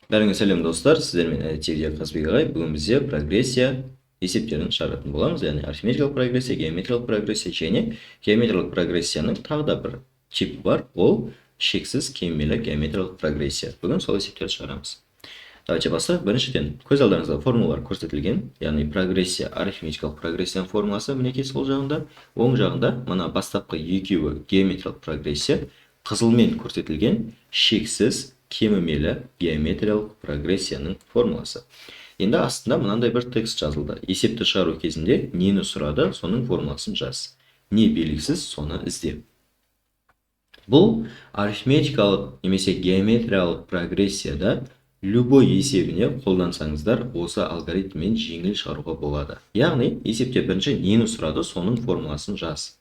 Бәріңе сәлем достар, сіздермен әдеттегідей Қазбек ағай. Бүгін бізде прогрессия есептерін шығаратын боламыз, яғни арифметикалық прогрессия, геометриялық прогрессия және геометриялық прогрессияның тағы да бір типі бар, ол шексіз кемелі геометриялық прогрессия. Бүгін сол есептерді шығарамыз. Давайте бастайық. Біріншіден, көз алдарыңызда формулалар көрсетілген, яғни прогрессия, арифметикалық прогрессияның формуласы мінекей сол жағында, оң жағында мына бастапқы екеуі геометриялық прогрессия, қызылмен көрсетілген шексіз кемімелі геометриялық прогрессияның формуласы. Енді астында мынандай бір текст жазылды. Есепті шығару кезінде нені сұрады, соның формуласын жаз. Не белгісіз, соны ізде. Бұл арифметикалық немесе геометриялық прогрессияда любой есебіне қолдансаңыздар, осы алгоритммен жеңіл шығаруға болады. Яғни, есепте бірінші нені сұрады, соның формуласын жаз.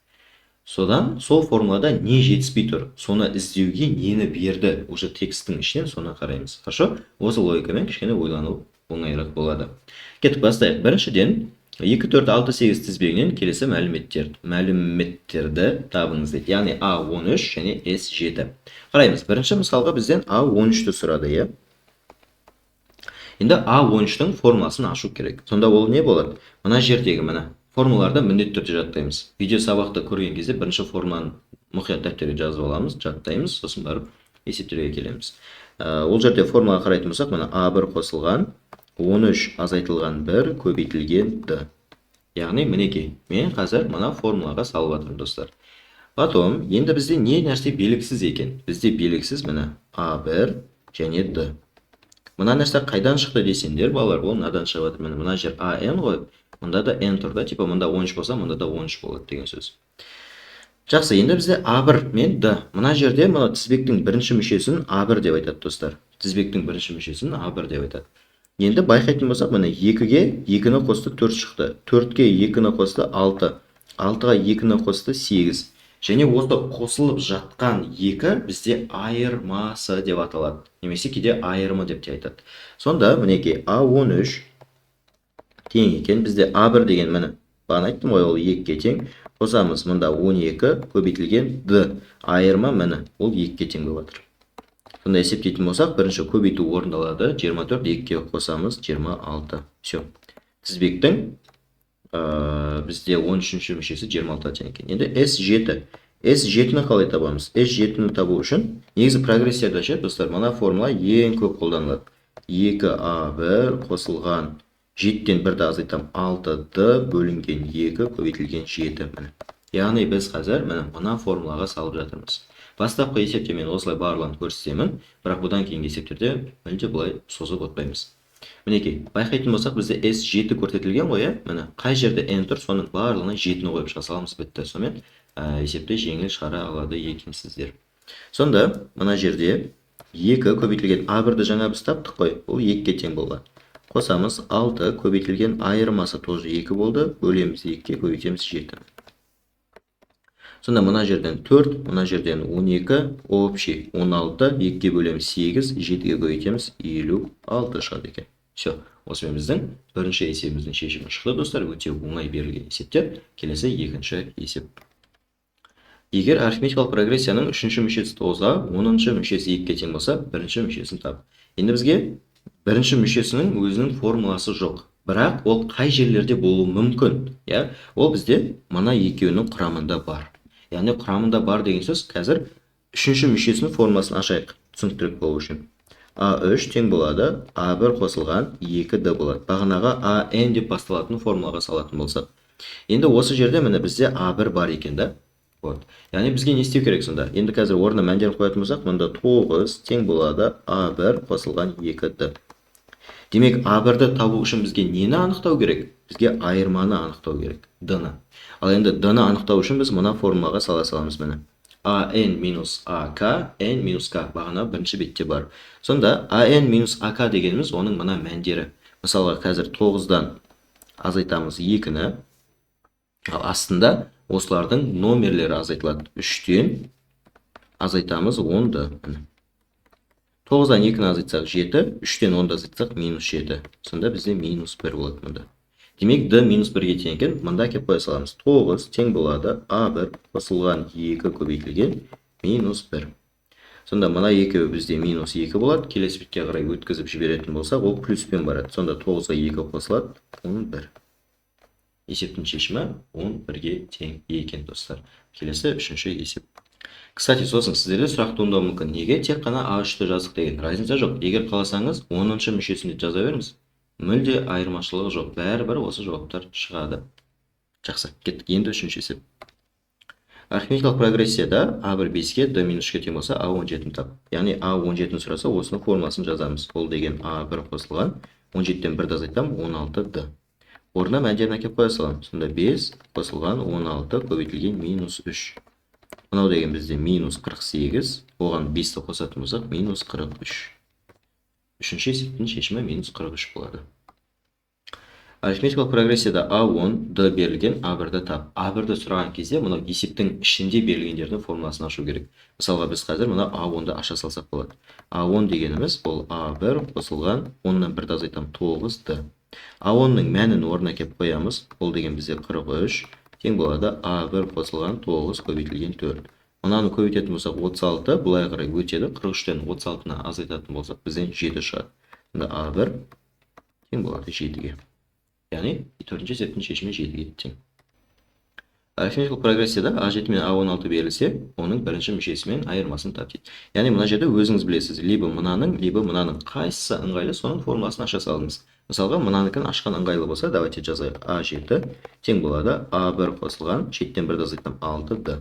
Содан сол формулада не жетіспей тұр, соны іздеуге нені берді, уже тексттің ішінен соны қараймыз. Хорошо? Осы логикамен кішкене ойлану оңайырақ болады. Кеттік, бастайық. Біріншіден 2, 4, 6, 8 тізбегінен келесі мәліметтерді табыңыз дейді. Яғни А13 және S7. Қараймыз. Бірінші мысалға бізден А13-ті сұрады, е? Енді А13-тің формуласын ашу керек. Сонда ол не болады? Мына жердегі мына формулаларды міндетті түрде жаттаймыз. Видео сабақты көрген кезде бірінші формуланы мұқият дәптерге жазып аламыз, жаттаймыз, сосын барып есептерге келеміз. Ол жерде формулаға қарайтын болсақ, мына А1 қосылған 13 азайтылған 1 көбейтілген Д. Яғни мінекей, мен қазір мына формулаға салып жатырмын, достар. Потом, енді бізде не нәрсе белгісіз екен? Бізде белгісіз мына А1 және Д. Мына нәрсе қайдан шықты десеңдер, балалар, ол мынадан шығып жатыр. Мына жер АН ғой, мұнда да N тұр да, типа мұнда 13 болса, мұнда да 13 болады деген сөз. Жақсы, енді бізде А1 мен Д. Мына жерде мына тізбектің бірінші мүшесін А1 деп айтады, достар. Тізбектің бірінші мүшесін А1 деп айтады. Енді байқайтын болсақ, мына 2-ге 2-ні қосты 4 шықты. 4-ге 2-ні қосты 6. 6-ға 2-ні қосты 8. Және осы қосылып жатқан 2 бізде айырмасы деп аталады. Немесе кейде айырымы деп те айтады. Сонда мінекей А13 тең екен. Бізде А1 деген міне, бағана айттым ғой, ол 2-ге тең. Қосамыз, мұнда 12 көбейтілген Д. Айырма міне, ол 2-ге тең болып жатыр. Сонда есептейтін болсақ, бірінші көбейту орындалады. 24 2-ге қосамыз 26. Все. Тізбектің бізде 13-ші мүшесі 26 тең екен. Енді S7. S7-ні қалай табамыз? S7-ні табу үшін негізі прогрессияда ше, достар, мына формула ең көп қолданылады. 2А1 қосылған 7-тен 1-ді азайтам 6D бөлінген 2 көбейтілген 7. Яғни біз қазір мына формулаға салып жатырмыз. Бастапқы есепте мен осылай барлығын көрсетемін, бірақ бұдан кейін есептерде мүлде бұлай созып отпаймыз. Мінекей, байқайтын болсақ, бізде S7 көрсетілген ғой, міне, қай жерде N тұр, соның барлығына 7-ні қойып шыға саламыз, бітті. Сонымен есепте жеңіл шығара алады екенсіздер. Сонда, мына жерде 2 көбейтілген А1-ді жаңа біз таптық қой, ол 2-ге тең болған. Қосамыз, 6 көбейтілген айырмасы тоже 2 болды, бөлеміз 2-ге, көбейтеміз 7. Сонда мына жерден 4, мына жерден 12, общий 16, 2-ге бөлеміз 8, 7-ге көбейтеміз 56 шығады екен. Все, осымен біздің бірінші есебіміздің шешімі шықты, достар. Өте оңай берілген есептер. Келесі екінші есеп. Егер арифметикалық прогрессияның 3-ші мүшесі 9-ға, 10-ші мүшесі 2-ге тең болса, бірінші мүшесін тап. Енді бізге бірінші мүшесінің өзінің формуласы жоқ. Бірақ ол қай жерлерде болуы мүмкін? Ол бізде мына екеуінің құрамында бар. Яғни құрамында бар деген сөз, қазір 3-ші мүшесінің формуласын ашайық, түсініктірек болу үшін. А3 тең болады, А1 қосылған 2D болады. Бағанаға АН деп басталатын формулаға салатын болсақ. Енді осы жерде міне бізде А1 бар екен да. Яғни бізге не істеу керек сонда? Енді қазір орнына мәндерін қоятын болсақ, мұнда 9 тең болады, А1 қосылған 2D. Демек, А1-ді табу үшін бізге нені анықтау керек? Бізге айырманы анықтау керек, D-ны. Ал енді D-ны анықтау үшін біз мына формулаға сала саламыз міне. AN минус АК, N минус К бағана бірінші бетте бар. Сонда AN минус АК дегеніміз оның мына мәндері. Мысалға қазір 9-дан азайтамыз 2-ні, ал астында осылардың номерлері азайтылады. 3-тен азайтамыз 10-ды. 9-дан 2-ні азайтсақ 7, 3-тен 10-ды азайтсақ минус 7. Сонда бізде минус 1 болады мұнда. Демек, D минус 1-ге тең екен, мұнда кеп қоя саламыз. 9 тең болады, А1 қосылған 2 көбейтілген минус 1. Сонда мына екеуі бізде минус 2 болады. Келесі бетке қарай өткізіп жіберетін болсақ, ол плюспен барады. Сонда 9-ға 2 қосылады, 11. Есептің шешімі 11-ге тең екен, достар. Келесі үшінші есеп. Кстати, сосын сіздерде сұрақ туындауы мүмкін. Неге тек қана А3-ті жаздық деген? Разница жоқ. Егер қаласаңыз, 10-шы мүшесінде жаза беріңіз. Мүлде айырмашылығы жоқ. Бәрібір осы жауаптар шығады. Жақсы, кеттік. Енді үшінші есеп. Арифметикалық прогрессияда А1 5-ке, Д минус 3-ке тең болса, А17-ні тап. Яғни А17-ні сұраса, осының формуласын жазамыз. Ол деген А1 қосылған, 17-тен 1-ді азайтам, 16-д. Орнына мәндерін әкеп қоя салам. Сонда 5 қосылған 16 көбейтілген минус 3. Мынау деген бізде минус 48, оған 5-ті қосатын болсақ, минус 43. Үшінші есептің шешімі минус 43 болады. Арифметикалық прогрессияда А10, Д берілген, А1-ді тап. А1-ді сұраған кезде, мынау есептің ішінде берілгендердің формуласын ашу керек. Мысалға біз қазір мына А10-ды аша салсақ болады. А10 дегеніміз, ол А1 қосылған, 10-нан 1-ді азайтам, 9-ды. А10-ның мәнін орнына кеп қоямыз, ол деген бізде 43. Тең болады А1 қосылған 9 көбейтілген 4. Мынаны көбейтетін болсақ 36, бұлай қарай өтеді. 43-тен 36-на азайтатын болсақ, бізден 7 шығады. Сонда А1 тең болады 7-ге. Яғни, төртінші есептің шешімі 7-ге тең. Арифметикалық прогрессияда А7 мен А16 берілсе, оның бірінші мүшесімен айырмасын тап дейді. Яғни, мына жерде өзіңіз білесіз, либо мынаның қайсысы ыңғайлы, соның формуласын аша салыңыз. Мысалға, мынаныкін ашқан ыңғайлы болса, давайте жазайық. А7 тең болады А1 қосылған, 7-тен 1-ді азайтам, 6-д.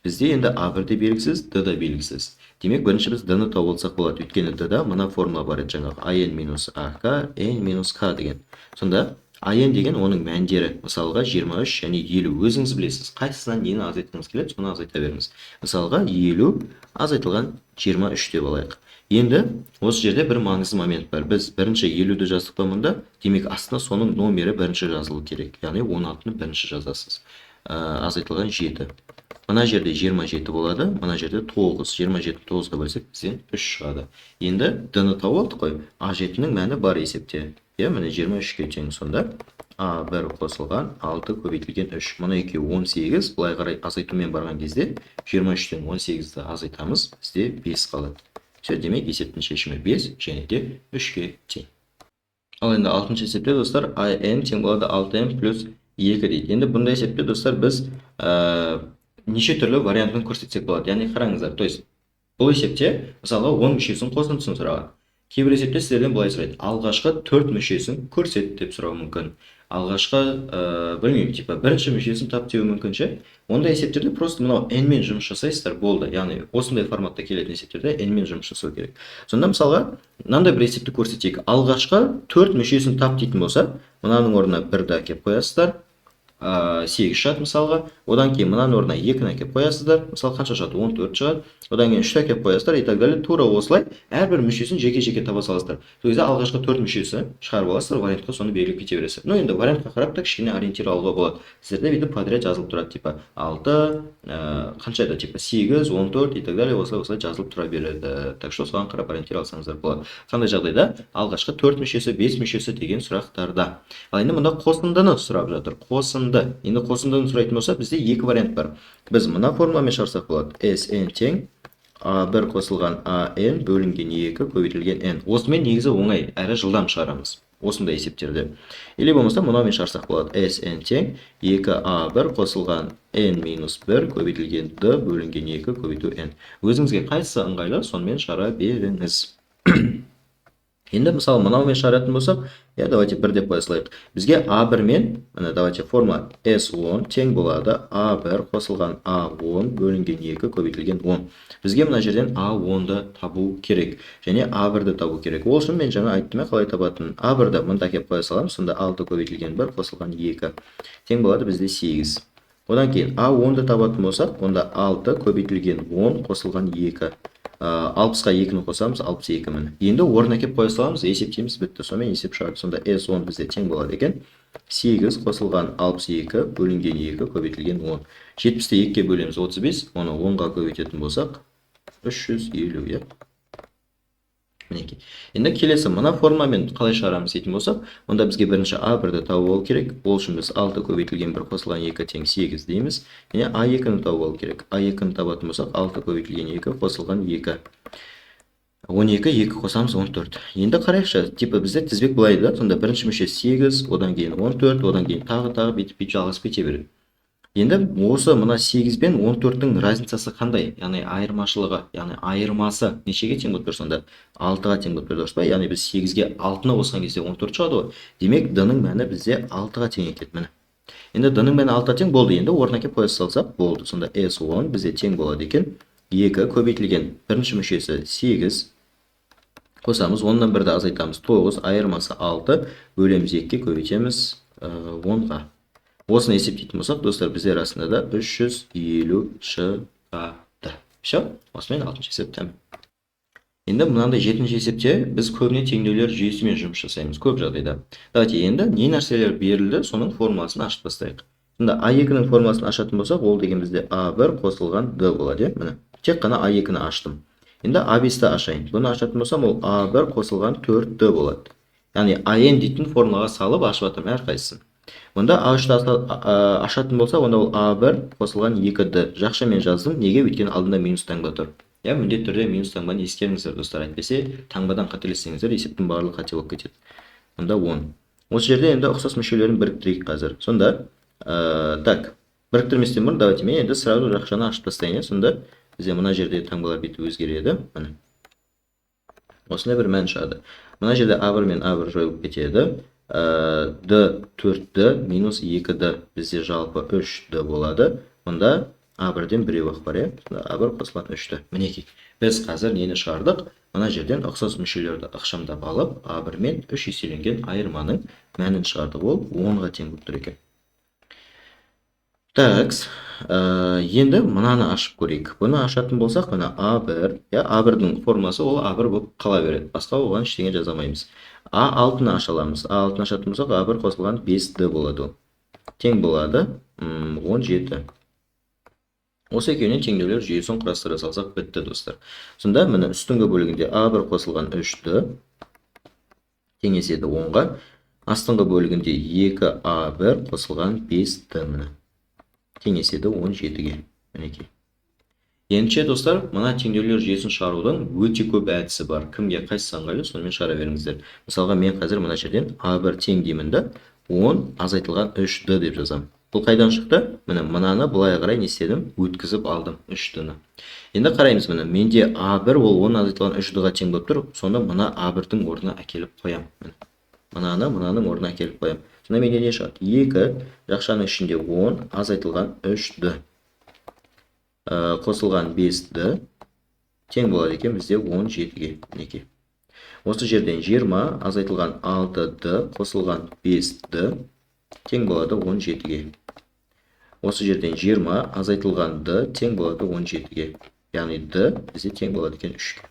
Бізде енді А1-де белгісіз, Д-да белгісіз. Демек, бірінші біз Д-ны тауып алсақ болады. Өйткені Д-да мына формула бар еді жаңағы АН минус АК, N минус К деген. Сонда АН деген оның мәндері, мысалға 23 және 50. Өзіңіз білесіз, қайсысынан нені азайтқыңыз келеді, соны азайта беріңіз. Мысалға 50 азайтылған 23 деп алайық. Енді осы жерде бір маңызды момент бар. Біз бірінші 50-ді жаздық па мұнда, демек астына соның номері бірінші жазылу керек. Яғни 16-ны бірінші жазасыз. Азайтылған 7. Мына жерде 27 болады, мына жерде 9. 27-ні 9-ға бөлсек, бізден 3 шығады. Енді Д-ны тауып алдық қой. А7-нің мәні бар есепте. Міне 23-ке тең. Сонда А1 қосылған 6 көбейтілген 3. Мұны екеуі 18, бұлай қарай азайтумен барған кезде 23-тен 18-ді азайтамыз, бізде 5 қалады. Демек, есептің шешімі 5 және де 3-ке тең. Ал енді 6-шы есепте, достар, АН тең болады 6N плюс 2 дейді. Енді бұндай есепте, достар, біз неше түрлі вариантын көрсетсек болады. Яғни, қараңыздар, то есть, бұл есепте, мысалға, 10 мүшесін қосындысын сұраған. Кейбір есепте сіздерден былай сұрайды. Алғашқы 4 мүшесін көрсет деп сұрау мүмкін. Алғашқы, білмеймін, типа, бірінші мүшесін тап деуі мүмкін ше. Ондай есептерде просто мынау n мен жұмыс жасайсыздар, болды. Яғни, осындай форматта келетін есептерде n мен жұмыс жасау керек. Сонда мысалға, мынандай бір есепті көрсетейік. Алғашқы 4 мүшесін тап дейтін болса, мынаның орнына 1-ді әкеп қоясыздар. 8 шығады мысалға, одан кейін мынаның орнына 2-ні әкеп қоясыздар, мысалы қанша шығады, 14 шығады, одан кейін 3-ті әкеп қоясыздар, и так далее, тура осылай әрбір мүшесін жеке-жеке таба саласыздар. Сол кезде алғашқы 4 мүшесі шығарып аласыздар, вариантқа соны белгілеп кете бересіздер. Ну енді вариантқа қарап та кішкене ориентир алуға болады. Сіздерде бүйтіп подряд жазылып тұрады, типа 6, қанша еді, типа 8, 14 и так далее, осылай жазылып тұра береді. Так что соған қарап ориентир алсаңыздар болады. Қандай жағдайда алғашқы 4 мүшесі, 5 мүшесі деген сұрақтарда. Ал енді мұнда қосындыны сұрап жатыр. Енді қосындыны сұрайтын болса, бізде екі вариант бар. Біз мына формуламен шығарсақ болады. SN тең A1 қосылған AN бөлінген 2 көбейтілген N. Осымен негізі оңай, әрі жылдам шығарамыз. Осындай есептерде. Или болмаса мынаумен шығарсақ болады. SN тең 2A1 қосылған N минус 1 көбейтілген D бөлінген 2 көбейту N. Өзіңізге қайсысы ыңғайлы, сонымен шығара беріңіз. Енді мысалы мынаумен шығаратын болсақ, давайте бір деп қоя салайық. Бізге A1 мен, давайте форма S10 тең болады A1 қосылған A10 бөлінген 2 көбейтілген 10. Бізге мына жерден A10-ды табу керек, және A1-ді табу керек. Ол үшін мен жаңа айттым, қалай табатын. A1-ді мында кеп қоя салам, сонда 6 көбейтілген 1 қосылған 2 тең болады бізде 8. Одан кейін A10-ды табатын болсақ, онда 6 көбейтілген 10 қосылған 2. 60-ға 2-ні қосамыз, 62 мін. Енді орнына кеп қоя саламыз, есептейміз, бітті. Сонымен есеп шығады. Сонда S10 бізде тең болады екен. 8 қосылған 62 бөлінген 2 көбейтілген 10. 70-ті 2-ге бөлеміз 35, оны 10-ға көбейтетін болсақ 350, Мінекей. Енді келесі мына формамен қалай шығарамыз дейтін болсақ, онда бізге бірінші А1-ді тауып алу керек. Ол үшін біз 6 көбейтілген 1 қосылған 2 тең 8 дейміз. Және А2-ні тауып алу керек. А2-ні табатын болсақ, 6 көбейтілген 2 қосылған 2. 12, 2 қосамыз 14. Енді қарайықшы, типі бізде тізбек былай да, сонда бірінші мүше 8, одан кейін 14, одан кейін тағы бүйтіп жалғасып кете береді. Енді осы мына 8 пен 14-тің разницасы қандай? Яғни айырмашылығы, яғни айырмасы нешеге тең болып тұр сонда? 6-ға тең болып тұр, дұрыс па? Яғни біз 8-ге 6-ны қосқан кезде 14 шығады ғой. Демек, d-ның мәні бізде 6-ға тең екен, міне. Енді d-ның мәні 6-ға тең болды. Енді орнына келіп қоя салсақ болды. Сонда S10 бізде тең болады екен. 2 көбейтілген бірінші мүшесі 8 қосамыз, 10-нан 1-ді азайтамыз 9, айырмасы 6, бөлеміз 2-ге көбейтеміз 10-ға. Осыны есептейтін болсақ, достар, біздер арасында да 350 шығады. Все, осымен 6-шы есептен. Енді мынандай 7-ші есепте біз көбіне теңдеулер жүйесімен жұмыс жасаймыз, көп жағдайда. Давайте енді не нәрселер берілді, соның формуласын ашып бастайық. Сонда А2-нің формуласын ашатын болсақ, ол деген бізде А1 қосылған d болады. Міне, тек қана А2-ні аштым. Енді А5-ті ашайын. Бұны ашатын болсам, ол А1 қосылған 4d болады. Яғни AN дейтін формулаға салып ашып атам әрқайсысын. Онда А3-ті ашатын болса, онда ол А1 қосылған 2d. Жақша мен жаздым, неге? Өйткені алдында минус таңба тұр. Я міндетті түрде минус таңбаны ескеріңіздер, достар, әйтпесе таңбадан қателессеңіздер, есептің барлығы қате болып кетеді. Онда 10. Осы жерде енді ұқсас мүшелерін біріктірейік қазір. Сонда, так, біріктірместен бұрын, давайте мен енді сразу жақшаны ашып тастайын. Сонда бізде мына жерде таңбалар бүйтіп өзгереді. Осында бір мән шығады. Мына жерде А1 мен А1 жойылып кетеді. d 4d минус 2d бізде жалпы 3d болады. Онда А1-ден біреу ақ бар, А1 қосылған 3-ді. Мінекей. Біз қазір нені шығардық? Мына жерден ұқсас мүшелерді ықшамдап алып, А1 мен 3 еселенген айырманың мәнін шығардық. Ол 10-ға тең болып тұр екен. Такс, енді мынаны ашып көрейік. Бұны ашатын болсақ, мына А1, А1-дің формасы ол А1 болып қала береді. Басқа оған ештеңе жазамаймыз. А6-ны ашаламыз. А6-ны ашатын болсақ, А1 қосылған 5d болады. Тең болады 17. Осы екеуінен теңдеулер жүйесін құрастыра салсақ бітті, достар. Сонда міне үстіңгі бөлігінде А1 қосылған 3d тең еседі 10-ға. Астыңғы бөлігінде 2А1 қосылған 5d міне тең еседі 17-ге. Мінекей. Ендеше, достар, мына теңдеулер жүйесін шығарудың өте көп әдісі бар. Кімге қайсысы ыңғайлы, сонымен шығара беріңіздер. Мысалға, мен қазір мына жерден А1 тең деймін да, 10 азайтылған 3d деп жазам. Бұл қайдан шықты? Мынаны былай қарай не істедім? Өткізіп алдым 3d-ны. Енді қараймыз, менде А1 ол 10 азайтылған 3d-ға тең болып тұр. Сонда мына А1-дің орнына әкеліп қоям. Мынаның орнына әкеліп қоям. Сонда менде не шығады? 2 жақшаның ішінде 10 азайтылған 3d қосылған 5d тең болады екен бізде 17-ге. Мінекей. Осы жерден 20 азайтылған 6d қосылған 5d тең болады 17-ге. Осы жерден 20 азайтылған d тең болады 17-ге. Яғни d бізде тең болады екен 3-ге.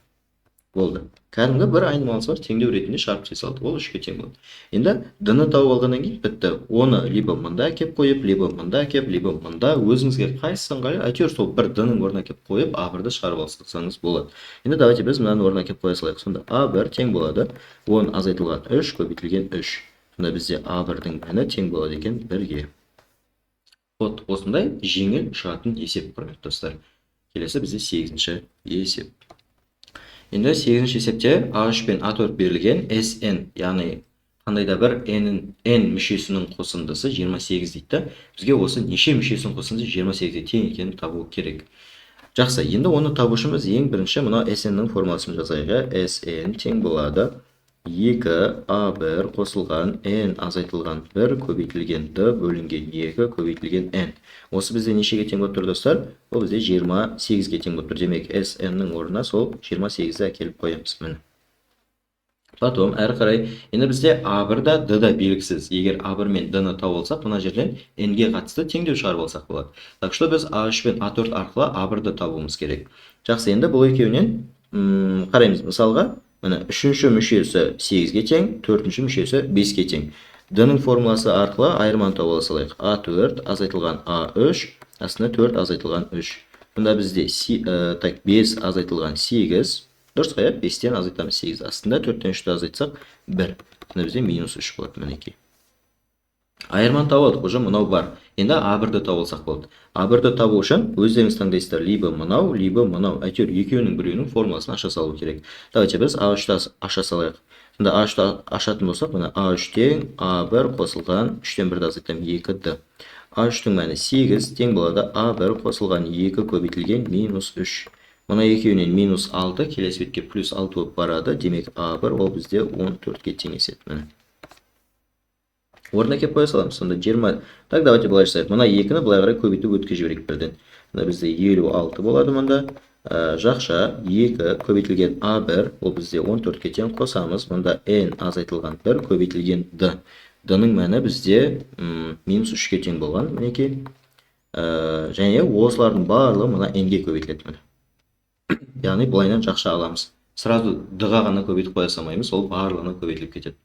Болды. Кәдімгі бір айнымалысы бар, теңдеу ретінде шарп жасалды. Ол 3-ге тең болды. Енді d-ны тауып алғаннан кейін бітті. Оны либо мында әкеп қойып, либо мында әкеп, либо мында өзіңізге қайсысы ыңғайлы, әйтеуір сол бір d-ның орнына әкеп қойып, A1-ды шығарып алсаңыз болады. Енді давайте біз мынаны орнына әкеп қоя салайық. Сонда A1 тең болады 10 азайтылған 3 көбейтілген 3. Сонда бізде A1-дің мәні тең болады екен 1-ге. Вот осындай жеңіл шығатын есеп, құрметті достар. Келесі бізде 8-ші есеп. Енді 8-ші есепте A3 пен A4 берілген SN, яғни қандайда бір n мүшесінің қосындысы 28 дейді. Бізге осы неше мүшесінің қосындысы 28-ге тең екенін табу керек. Жақсы, енді оны табу үшін біз ең бірінші мына SN-нің формуласын жазайық. SN тең болады 2A1 қосылған n азайтылған 1 көбейтілген d бөлінген 2 көбейтілген n. Осы бізде нешеге тең болып тұр, достар? Ол бізде 28-ге тең болып тұр. Демек, SN-нің орнына сол 28-ді әкеліп қоямыз. Міне. Потом, әрі қарай, енді бізде A1-да d-да белгісіз. Егер A1 мен d-ны тауып алсақ, мына жерден n-ге қатысты теңдеу шығарып алсақ болады. Так что біз A3 пен A4 арқылы A1-ды табуымыз керек. Жақсы, енді бұл екеуінен қараймыз. Мысалға, міне, үшінші мүшесі 8-ге тең, төртінші мүшесі 5-ге тең. D-ның формуласы арқылы айырманы тауып ала салайық. A4 азайтылған A3, астына 4 азайтылған 3. Бұнда бізде 5 азайтылған 8 Дұрыс қой, 5-тен азайтамыз 8. Астында 4-тен 3-ті азайтсақ 1. Сонда бізде минус 3 болады мінекей. Айырманы табылдық, уже мынау бар. Енді А1-ді табылсақ болды. А1-ді табу үшін өздеріңіз таңдайсыздар, либо мынау, либо мынау. Әйтеуір екеуінің біреуінің формуласын аша салу керек. Давайте біз А3-ті аша салайық. Сонда А3-ті ашатын болсақ, мына А3 тең А1 қосылған 3-тен 1-ді азайтам 2-ді. А3-тің мәні 8 тең болады А1 қосылған 2 көбейтілген минус 3. Мына екеуінен минус 6, келесі бетке плюс 6 болып барады. Демек А1 ол бізде 14-ке теңеседі. Міне. Орнына кеп қоя саламыз. Сонда 20. Так, давайте былай жасайық. Мына 2-ні былай қарай көбейтіп өткізіп жіберейік бірден. Мына бізде 56 болады мында. Жақша 2 көбейтілген А1 ол бізде 14-ке тең, қосамыз. Мында n азайтылған 1 көбейтілген d. D-ның мәні бізде минус 3-ке тең болған. Мінекей. Және осылардың барлығы мына n-ге көбейтіледі. Яғни бұлайнан жақша аламыз. Сразу d-ға ғана көбейтіп қоя салмаймыз, ол барлығына көбейтіліп кетеді.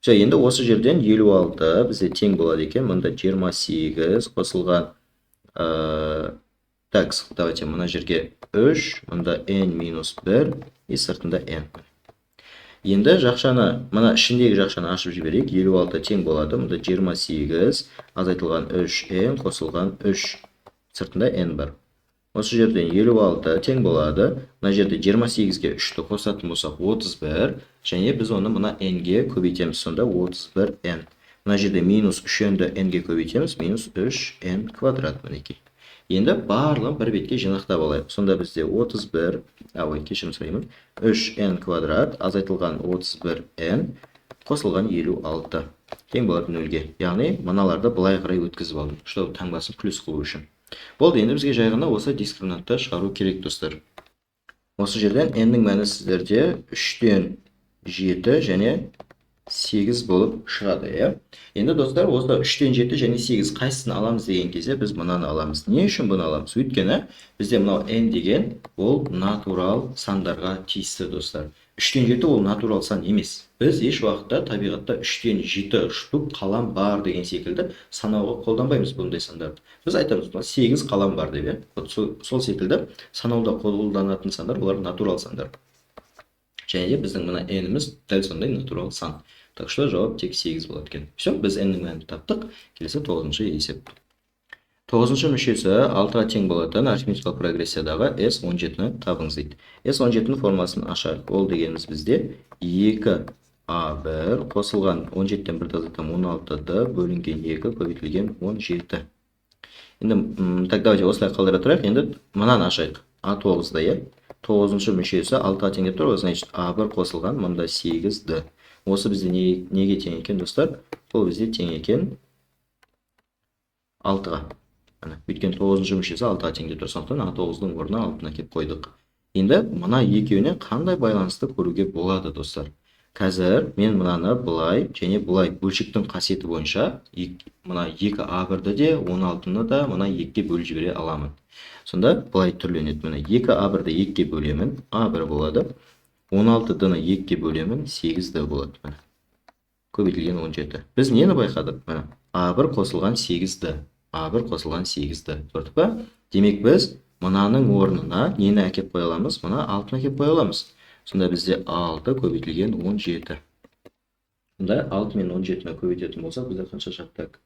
Енді осы жерден 56 бізде тең болады екен. Мында 28 қосылған. Так, давайте мына жерге 3, мында n минус 1, и сыртында n. Енді жақшаны, мына ішіндегі жақшаны ашып жіберейік. 56 тең болады. Мында 28 азайтылған 3n қосылған 3, сыртында n бар. Осы жерден 56 тең болады. Мына жерде 28-ге 3-ті қосатын болсақ 31, және біз оны мына n-ге көбейтеміз. Сонда 31n. Мына жерде минус 3n-ді n-ге көбейтеміз. Минус 3n квадрат мінекей. Енді барлығын бір бетке жинақтап алайық. Сонда бізде 31, кешірім сұраймын, 3n квадрат азайтылған 31n қосылған 56 тең болады 0-ге. Яғни мыналарды былай қарай өткізіп алдым, чтобы таңбасын плюс қылу үшін. Болды, енді бізге жай ғана осы дискриминантты шығару керек, достар. Осы жерден n-ның мәні сіздерде 3-тен 7 және 8 болып шығады. Енді достар, осы 3-тен 7 және 8 қайсысын аламыз деген кезде біз мынаны аламыз. Не үшін бұны аламыз? Өйткені бізде мынау n деген ол натурал сандарға тиісті, достар. 3-тен 7 ол натурал сан емес. Біз еш уақытта табиғатта 3-тен 7 штук қалам бар деген секілді санауға қолданбаймыз бұндай сандарды. Біз айтамыз, 8 қалам бар деп. Сол секілді санауда қолданатын сандар олар натурал сандар. Және де біздің мына n-іміз дәл сондай натурал сан. Так что жауап тек 8 болады екен. Все, біз n-ның мәнін таптық. Келесі 9-шы есеп. 9-шы мүшесі 6-ға тең болатын арифметикалық прогрессиядағы S17-ні табыңыз дейді. S17-ның формасын ашайық. Ол дегеніміз бізде 2A1 қосылған 17-тен 1-ді азайтам 16-ды бөлінген 2 көбейтілген 17. Енді, так, давайте осылай қалдыра тұрайық. Енді мынаны ашайық. A9-да, 9-шы мүшесі 6-ға тең деп тұр. Значит, A1 қосылған, мында 8-ді. Осы бізде неге тең екен, достар? Ол бізде тең екен 6-ға. Өйткені 9-шы мүшесі 6-ға тең деп тұр. Сондықтан A9-ның орнына 6-ны кеп қойдық. Енді мына екеуіне қандай байланысты көруге болады, достар? Қазір мен мынаны былай және былай бөлшектің қасиеті бойынша мына 2A1-ді де 16-ны да мына 2-ге бөліп жібере аламын. Сонда былай түрленеді. Мына 2A1-ді 2-ге бөлемін, A1 болады. 16-дыны 2-ге бөлемін, 8-ді болады. Көбейтілген 17. Біз нені байқадық? A1 қосылған 8-ді. A1 қосылған 8-ді. Көрдік па? Демек біз мынаның орнына нені әкеп қоя аламыз? Мына 6-ны әкеп қоя аламыз. Сонда бізде 6 көбейтілген 17. Сонда 6 мен 17-ні көбейтетін болсақ, бізде қанша шығады?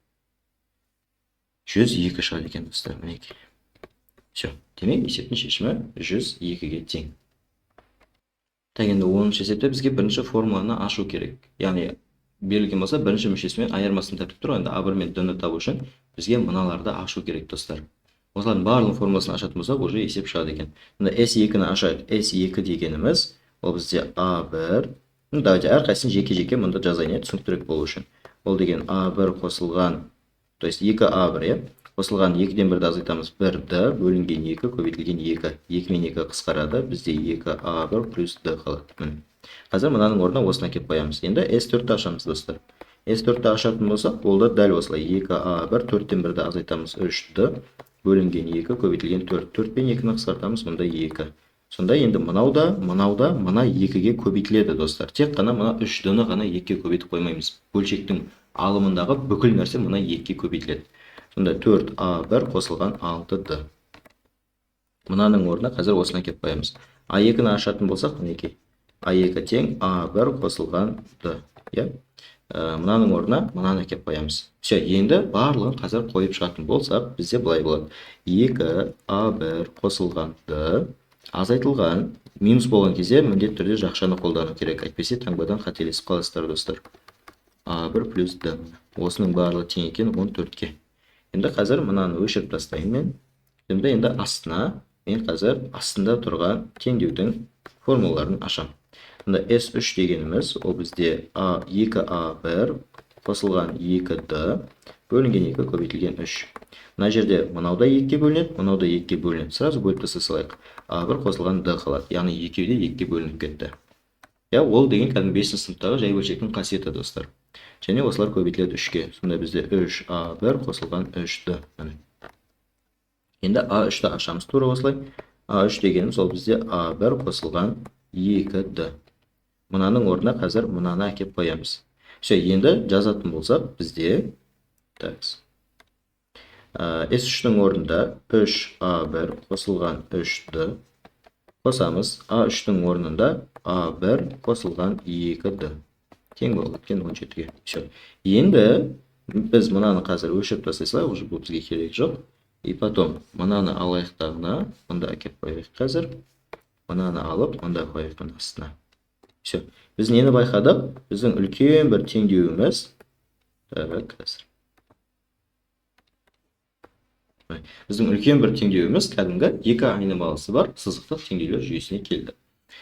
102 шығады екен, достар, мінекей. Все. Демек, есептің шешімі 102-ге тең. Так, енді 10-шы есепте бізге бірінші формуланы ашу керек. Яғни, берілген болса, бірінші мүшесімен айырмасын тапып тұр. Енді A1 мен D-ні табу үшін бізге мыналарды ашу керек, достар. Осылардың барлығын формуласын ашатын болсақ, уже есеп шығады екен. Енді S2-ні ашайық. S2 дегеніміз ол бізде A1. Давайте әрқайсысын жеке-жеке мұнда жазайын, түсініктірек болу үшін. Ол деген A1 қосылған, то есть 2A1, қосылған 2-ден 1-ді азайтамыз 1-ді, бөлінген 2, көбейтілген 2. 2 мен 2 қысқарады, бізде 2A1 плюс D қалады. Қазір мынаның орнына осыны кеп қоямыз. Енді S4-ті ашамыз, достар. S4-ті ашатын болсақ, ол да дәл осылай 2A1, 4-ден 1-ді азайтамыз 3-ді, бөлінген 2, көбейтілген 4. 4 пен 2-ні қысқартамыз, мұнда 2. Сонда енді мынауда, мына 2-ге көбейтіледі, достар. Тек қана мына 3-ді ғана 2-ге көбейтіп қоймаймыз. Бөлшектің алымындағы бүкіл нәрсе мына 2-ге көбейтіледі. Сонда 4A1 қосылған 6-ды. Мынаның орнына қазір осыны келіп қоямыз. А2-ні ашатын болсақ, мінекей. А2 тең А1 қосылған Д. Иә? Мынаның орнына мынаны келіп қоямыз. Все, енді барлығын қазір қойып шығатын болсақ, бізде былай болады. 2А1 қосылған Д азайтылған минус болған кезде міндетті түрде жақшаны қолдану керек. Әйтпесе таңбадан қателесіп қаласыздар, достар. А1 плюс Д. Осының барлығы тең екен 14-ке. Енді қазір мынаны өшіріп тастаймын мен. Енді астына мен қазір астында тұрған теңдеудің формулаларын ашам. Мында S3 дегеніміз, ол бізде 2A1 қосылған 2D бөлінген 2 көбейтілген 3. Мына жерде мынауда 2-ке бөлінеді, мынауда 2-ке бөлінеді. Сразу бөліп тастасақ, A1 қосылған D қалады. Яғни екеуі де 2-ке бөлініп кетті. Ол деген кәдімгі 5-ші сыныптағы жай бөлшектің қасиеті, достар. Және осылар көбейтіледі 3-ке. Сонда бізде 3A1 қосылған 3D. Енді A3-ті ашамыз тура осылай. A3 дегеніміз ол бізде A1 қосылған 2D. Мынаның орнына қазір мынаны әкеп қоямыз. Все, енді жазатын болсақ, бізде S3-ның орнында 3A1 қосылған 3D қосамыз. A3-ның орнында A1 қосылған 2D. Тең болып кеткен 17-ге. Все. Енді біз мынаны қазір өшіріп тастайсақ, уже бұл бізге керек жоқ. И потом мынаны алайықтағына, мында әкеп қойайық қазір. Мынаны алып, мында қойайық мына астына. Все. Біз нені байқадық? Біздің үлкен бір теңдеуіміз. Қазір. Біздің үлкен бір теңдеуіміз кәдімгі екі айнымалысы бар сызықтық теңдеулер жүйесіне келді.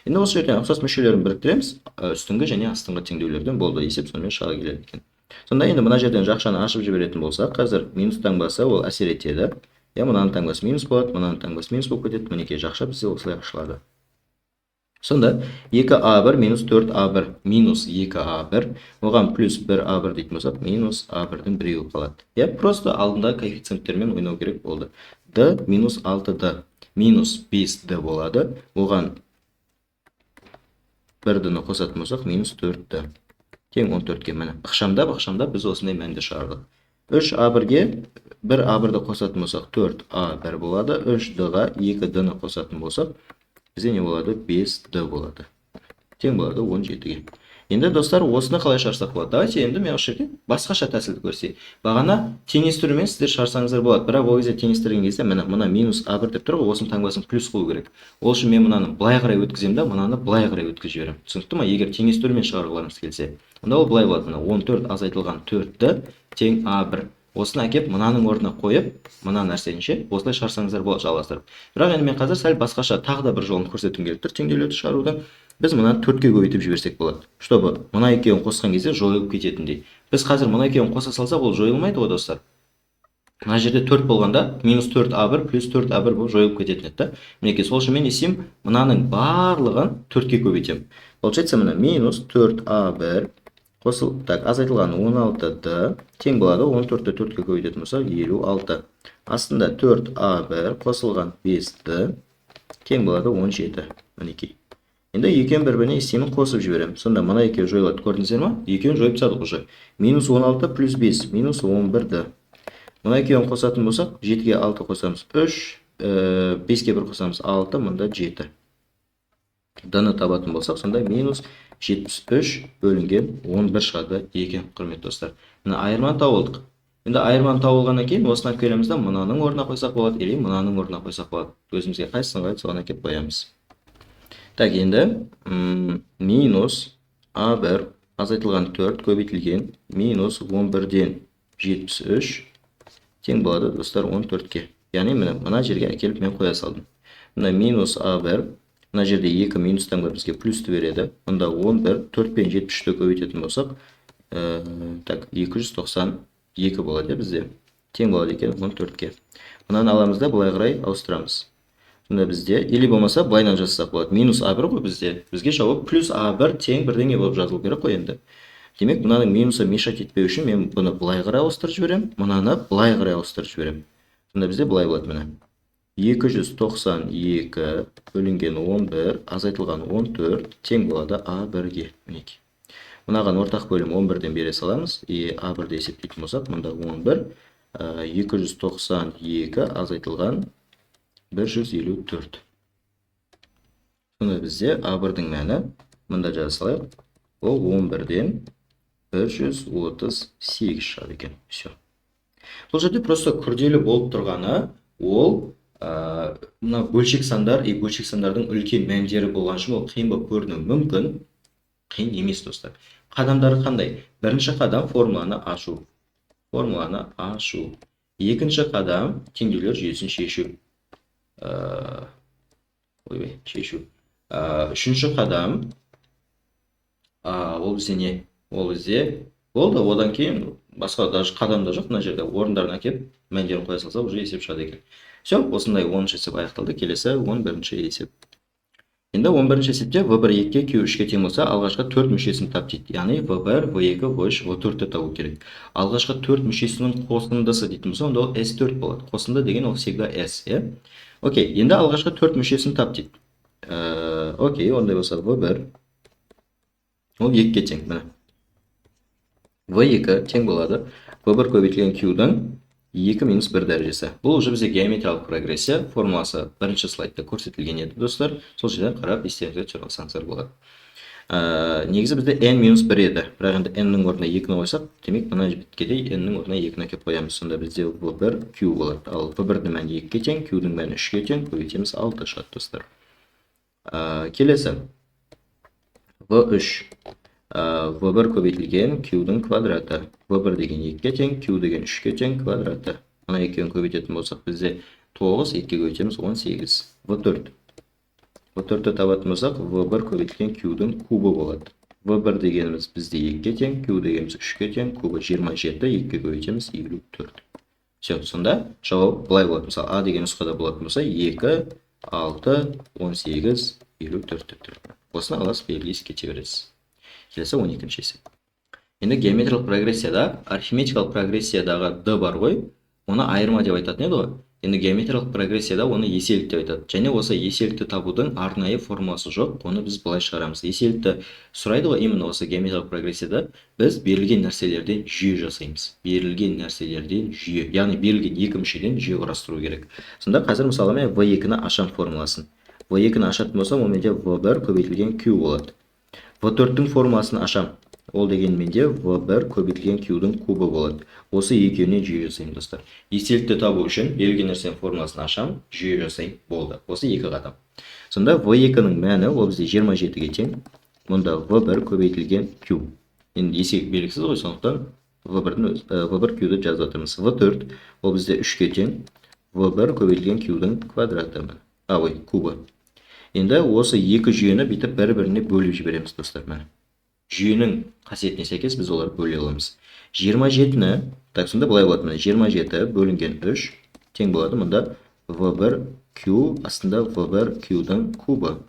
Енді осы жерден ұқсас мүшелерін біріктіреміз. Үстіңгі және астыңғы теңдеулерден болды. Есеп сонымен шыға келеді екен. Сонда енді мына жерден жақшаны ашып жіберетін болсақ, қазір минус таңбасы ол әсер етеді. Мынаның таңбасы минус болады, мынаның таңбасы минус болып кетеді. Мінекей жақша бізде осылай ашылады. Сонда 2А1 минус 4А1 минус 2А1 оған плюс 1А1 дейтін болсақ, минус А1-дің біреуі қалады. Просто алдында коэффициенттермен ойнау керек болды. D минус 6D минус 5D болады. Оған 1D-ні қосатын болсақ, минус 4D. Тең 14-ке міне. Ықшамдап біз осындай мәнді шығардық. 3А1-ге 1А1-ді қосатын болсақ, 4А1 болады. 3D-ға 2D-ні қосатын болсақ, бізде не болады? 5D болады. Тең болады 17-ге. Енді достар, осыны қалай шарсақ болады? Давайте енді мен осы жерде басқаша тәсілді көрсетейін. Бағана теңестірумен сіздер шарсаңыздар болады. Бірақ ол кезде теңестірген кезде мына минус А1 деп тұр ғой, осының таңбасын плюс қою керек. Ол үшін мен мынаны былай қарай өткіземін да, мынаны былай қарай өткізіп жіберемін. Түсінікті ме? Егер теңестірумен шығарғыларыңыз келсе, онда ол былай болады. 14 азайтылған 4D тең А1. Осыны әкеп мынаның орнына қойып, мына нәрсенше осылай шарсаңыздар болады жалғастырып. Бірақ енді мен қазір сәл басқаша тағы да бір жолын көрсеткім келіп тұр теңдеулерді шығарудың. Біз мынаны 4-ке көбейтіп жіберсек болады. Чтобы мына екеуін қосқан кезде жойылып кететіндей. Біз қазір мына екеуін қоса салсақ, ол жойылмайды ғой, достар. Мына жерде 4 болғанда минус 4А1 плюс 4А1 болып жойылып кететін еді. Мінекей сол үшін мен есем мынаның барлығын 4-ке көбейтемін. Получается мына минус 4А1 қосыл, азайтылған 16D тең болады. 14-ті 4-ке көбейтетін болсақ, 56. Астында 4А1 қосылған 5D тең болады 17. Мінекей. Енді екеуін бір-біріне есемін қосып жіберем. Сонда мына екеуі жойылады. Көрдіңіздер ме? Екеуін жойып тастадық уже. Минус 16 плюс 5, минус 11D. Мына екеуін қосатын болсақ, 7-ге 6 қосамыз 3, 5-ке 1 қосамыз 6, мында 7. D-ні табатын болсақ, сонда минус 73 бөлінген 11 шығады екен, құрметті достар. Мына айырманы тауылдық. Енді айырманы тауылғаннан кейін осыны алып келеміз да, мынаның орнына қойсақ болады, или мынаның орнына қойсақ болады. Өзімізге қайсысын қайт, соған әкеп қоямыз. Так, енді минус А1 азайтылған 4 көбейтілген минус 11-ден 73 тең болады, достар, 14-ке. Яғни мына жерге әкеліп мен қоя салдым. Мына минус А1, мына жерде 2 минустан бар бізге плюсті береді. Мұнда 11, 4 пен 73-ті көбейтетін болсақ, 292 болады бізде. Тең болады екен 14-ке. Мынаны аламыз да былай қарай ауыстырамыз. Сонда бізде, или болмаса былайынан жазсақ болады. Минус А1 ғой бізде. Бізге жауап плюс А1 тең бірдеңе болып жазылу керек қой енді. Демек, мынаның минусы мешать етпеу үшін мен бұны былай қарай ауыстырып жіберем, мынаны былай қарай ауыстырып жіберем. Сонда бізде былай болады міне. 292 бөлінген 11 азайтылған 14 тең болады А1-ге. Мінекей. Мынаған ортақ бөлім 11-ден бере саламыз. А1-ді есептейтін болсақ, мұнда 11 292 азайтылған 154. Сонда бізде A1-дің мәні мында жаза салайық. Ол 11-ден 138 шығады екен. Все. Бұл жерде просто күрделі болып тұрғаны ол мына бөлшек сандар и бөлшек сандардың үлкен мәндері болған үшін ол қиын болып көрінуі мүмкін. Қиын емес, достар. Қадамдары қандай? Бірінші қадам формуланы ашу. Екінші қадам теңдеулер жүйесін шешу. Үшінші қадам ол бізде не? Ол бізде болды. Одан кейін басқа даже қадамда жоқ. Мына жерде орындарына келіп мәндерін қоя салса, уже есеп шығады екен. Все, осындай 10-шы есеп аяқталды. Келесі 11-ші есеп. Енді 11-ші есепте V1 2-ке, Q3-ке тең болса, алғашқы 4 мүшесін тап дейді. Яғни V1, V2, V3, V4-ті табу керек. Алғашқы 4 мүшесінің қосындысы дейтін болса, онда ол S4 болады. Қосынды деген ол всегда S, е? Окей, енді алғашқы 4 мүшесін тап дейді. Окей, ондай болса V1 ол 2-ке тең. Міне. V2 тең болады. V1 көбейтілген Q-дің 2 минус 1 дәрежесі. Бұл уже бізде геометриялық прогрессия формуласы бірінші слайдта көрсетілген еді, достар. Сол жерден қарап естеріңізге түсіре алсаңыздар болады. Негізі бізде n минус 1 еді. Бірақ енді n-нің орнына 2-ні қойсақ, демек мына біткедей n-нің орнына 2-ні әкеліп қоямыз. Сонда бізде V1 Q болады. Ал V1-дің мәні 2-ке тең, Q-дің мәні 3-ке тең, көбейтеміз 6 шығады, достар. Келесі V3 V1 көбейтілген Q-дің квадраты. V1 деген 2-ке тең, Q деген 3-ке тең квадраты. Ана екеуін көбейтетін болсақ, бізде 9, 2-ке көбейтеміз 18. V4. V4-ті табатын болсақ, V1 көбейтілген Q-дің кубы болады. V1 дегеніміз бізде 2-ке тең, Q дегеніміз 3-ке тең, кубы 27, 2-ке көбейтеміз 54. Все, сонда жауап былай болады. Мысалы, A деген нұсқада болатын болса, 2, 6, 18, 54. Осыны аласыз, белгілейсіз, кете бересіз. Келесі 12-ші есеп. Енді геометриялық прогрессияда, арифметикалық прогрессиядағы D бар ғой, оны айырма деп айтатын еді ғой. Енді геометриялық прогрессияда оны еселік деп айтады. Және осы еселікті табудың арнайы формуласы жоқ, оны біз былай шығарамыз. Еселікті сұрайды ғой, именно осы геометриялық прогрессияда біз берілген нәрселерден жүйе жасаймыз. Берілген нәрселерден жүйе, яғни берілген екі мүшеден жүйе құрастыру керек. Сонда қазір мысалы мен V2-ні ашам формуласын. V2-ні ашатын болсам, ол менде V1 көбейтілген Q болады. V4-дің формуласын ашам. Ол деген менде V1 көбейтілген Q-дің кубы болады. Осы екеуінен жүйе жасаймын, достар. Еселікті табу үшін берілген нәрсенің формуласын ашам, жүйе жасаймын, болды. Осы екі қадам. Сонда V2-ның мәні ол бізде 27-ге тең. Мұнда V1 көбейтілген Q. Енді еселік белгісіз ғой, сондықтан V1 Q-ді жазып жатырмыз. V4 ол бізде 3-ке тең. V1 көбейтілген Q-дің квадраты. Кубы. Енді осы екі жүйені бүйтіп бір-біріне бөліп жібереміз, достар. Жүйенің қасиетіне сәйкес біз олар бөле аламыз. 27-ні, так сонда былай болады. 27 бөлінген 3 тең болады. Мұнда V1 Q астында V1 Q-дің кубы.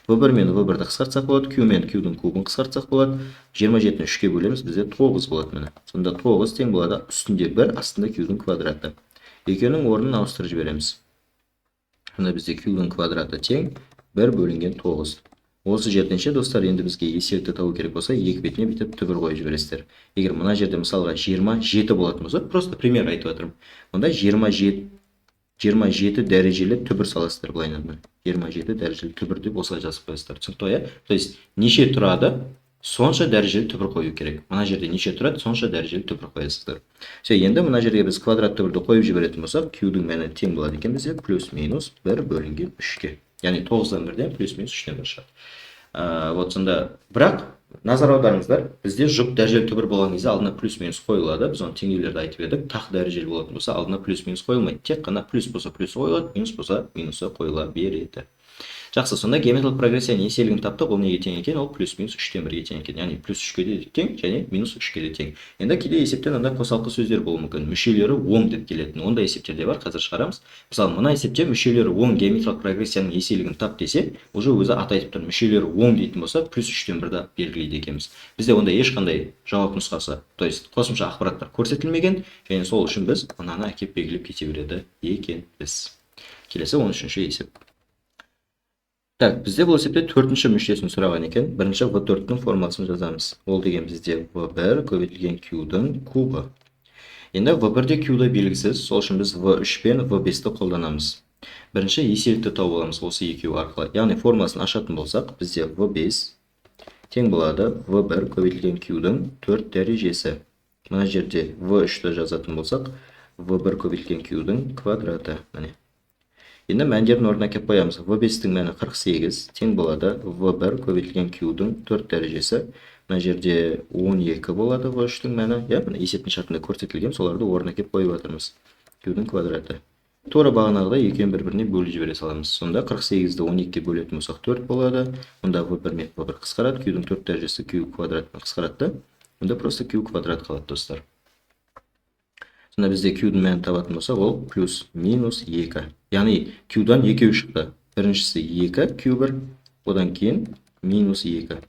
V1 мен V1-ді қысқартсақ болады, Q мен Q-дің кубын қысқартсақ болады. 27-ні 3-ке бөлеміз, бізде 9 болады. Сонда 9 тең болады, үстінде 1, астында Q-дің квадраты. Екеуінің орнын ауыстырып жібереміз. Сонда бізде Q-дің квадраты тең 1 бөлінген 9. Осы жерденше, достар, енді бізге еселікті табу керек болса, екі бетіне бүйтіп түбір қойып жібересіздер. Егер мына жерде мысалға 27 болатын болса, просто пример айтып жатырмын. Онда 27 дәрежелі түбір саласыздар былайынан. 27 дәрежелі түбір деп осылай жазып қоясыздар. Түсінікті ғой, иә? То есть неше тұрады, сонша дәрежелі түбір қою керек. Мына жерде неше тұрады, сонша дәрежелі түбір қоясыздар. Все, енді мына жерге біз квадрат түбірді қойып жіберетін болсақ, Q-дің мәні тең болады екен бізде плюс-минус 1 бөлінген 3-ке. Яғни 9-дан 1-ден плюс-минус 3-тен 1 шығады. Вот сонда, бірақ назар аударыңыздар, бізде жұп дәрежелі түбір болған кезде алдына плюс-минус қойылады. Біз оны теңдеулерді айтып едік. Тақ дәрежелі болатын болса, алдына плюс-минус қойылмайды. Тек қана плюс болса плюс қойылады, минус болса минусы қойыла береді. Жақсы, сонда геометриялық прогрессияның еселігін таптық. Ол неге тең екен? Ол плюс-минус 3-тен 1-ге тең екен. Яғни плюс 3-ке де тең және минус 3-ке де тең. Енді кейде есептен анда қосалқы сөздер болуы мүмкін. Мүшелері оң деп келетін. Ондай есептер де бар, қазір шығарамыз. Мысалы, мына есепте мүшелері оң геометриялық прогрессияның еселігін тап десе, уже өзі аты айтып тұр. Мүшелері оң дейтін болса, плюс 3-тен 1-ді белгілейді екенбіз. Бізде онда ешқандай жауап нұсқасы, то есть қосымша ақпараттар көрсетілмеген, және сол үшін біз мынаны әкеп белгілеп кете береді екенбіз. Келесі 13-ші есеп. Так, бізде бұл есепте 4-ші мүшесін сұраған екен. Бірінші V4-дің формуласын жазамыз. Ол деген бізде V1 көбейтілген Q-дің кубы. Енді V1-де Q-да белгісіз, сол үшін біз V3 пен V5-ті қолданамыз. Бірінші еселікті тауып аламыз осы екеуі арқылы. Яғни формуласын ашатын болсақ, бізде V5 тең болады V1 көбейтілген Q-дің 4 дәрежесі. Мына жерде V3-ті жазатын болсақ, V1 көбейтілген Q-дің квадраты. Міне. Енді мәндердің орнына келіп қоямыз. V5-тің мәні 48 тең болады V1 көбейтілген Q-дің 4 дәрежесі. Мына жерде 12 болады V3-тің мәні. Міне есептің шартында көрсетілген, соларды орнына келіп қойып жатырмыз. Q-дің квадраты. Тура бағанағыдай екеуін бір-біріне бөліп жібере саламыз. Сонда 48-ді 12-ге бөлетін болсақ 4 болады. Мұнда V1 мен V1 қысқарады, Q-дің 4 дәрежесі Q квадратпен қысқарады. Мұнда просто Q квадрат қалады, достар. Сонда бізде Q-дің мәнін табатын болсақ, ол плюс минус 2. Яғни Q-дан екеу шықты. Біріншісі 2, Q1, одан кейін минус 2.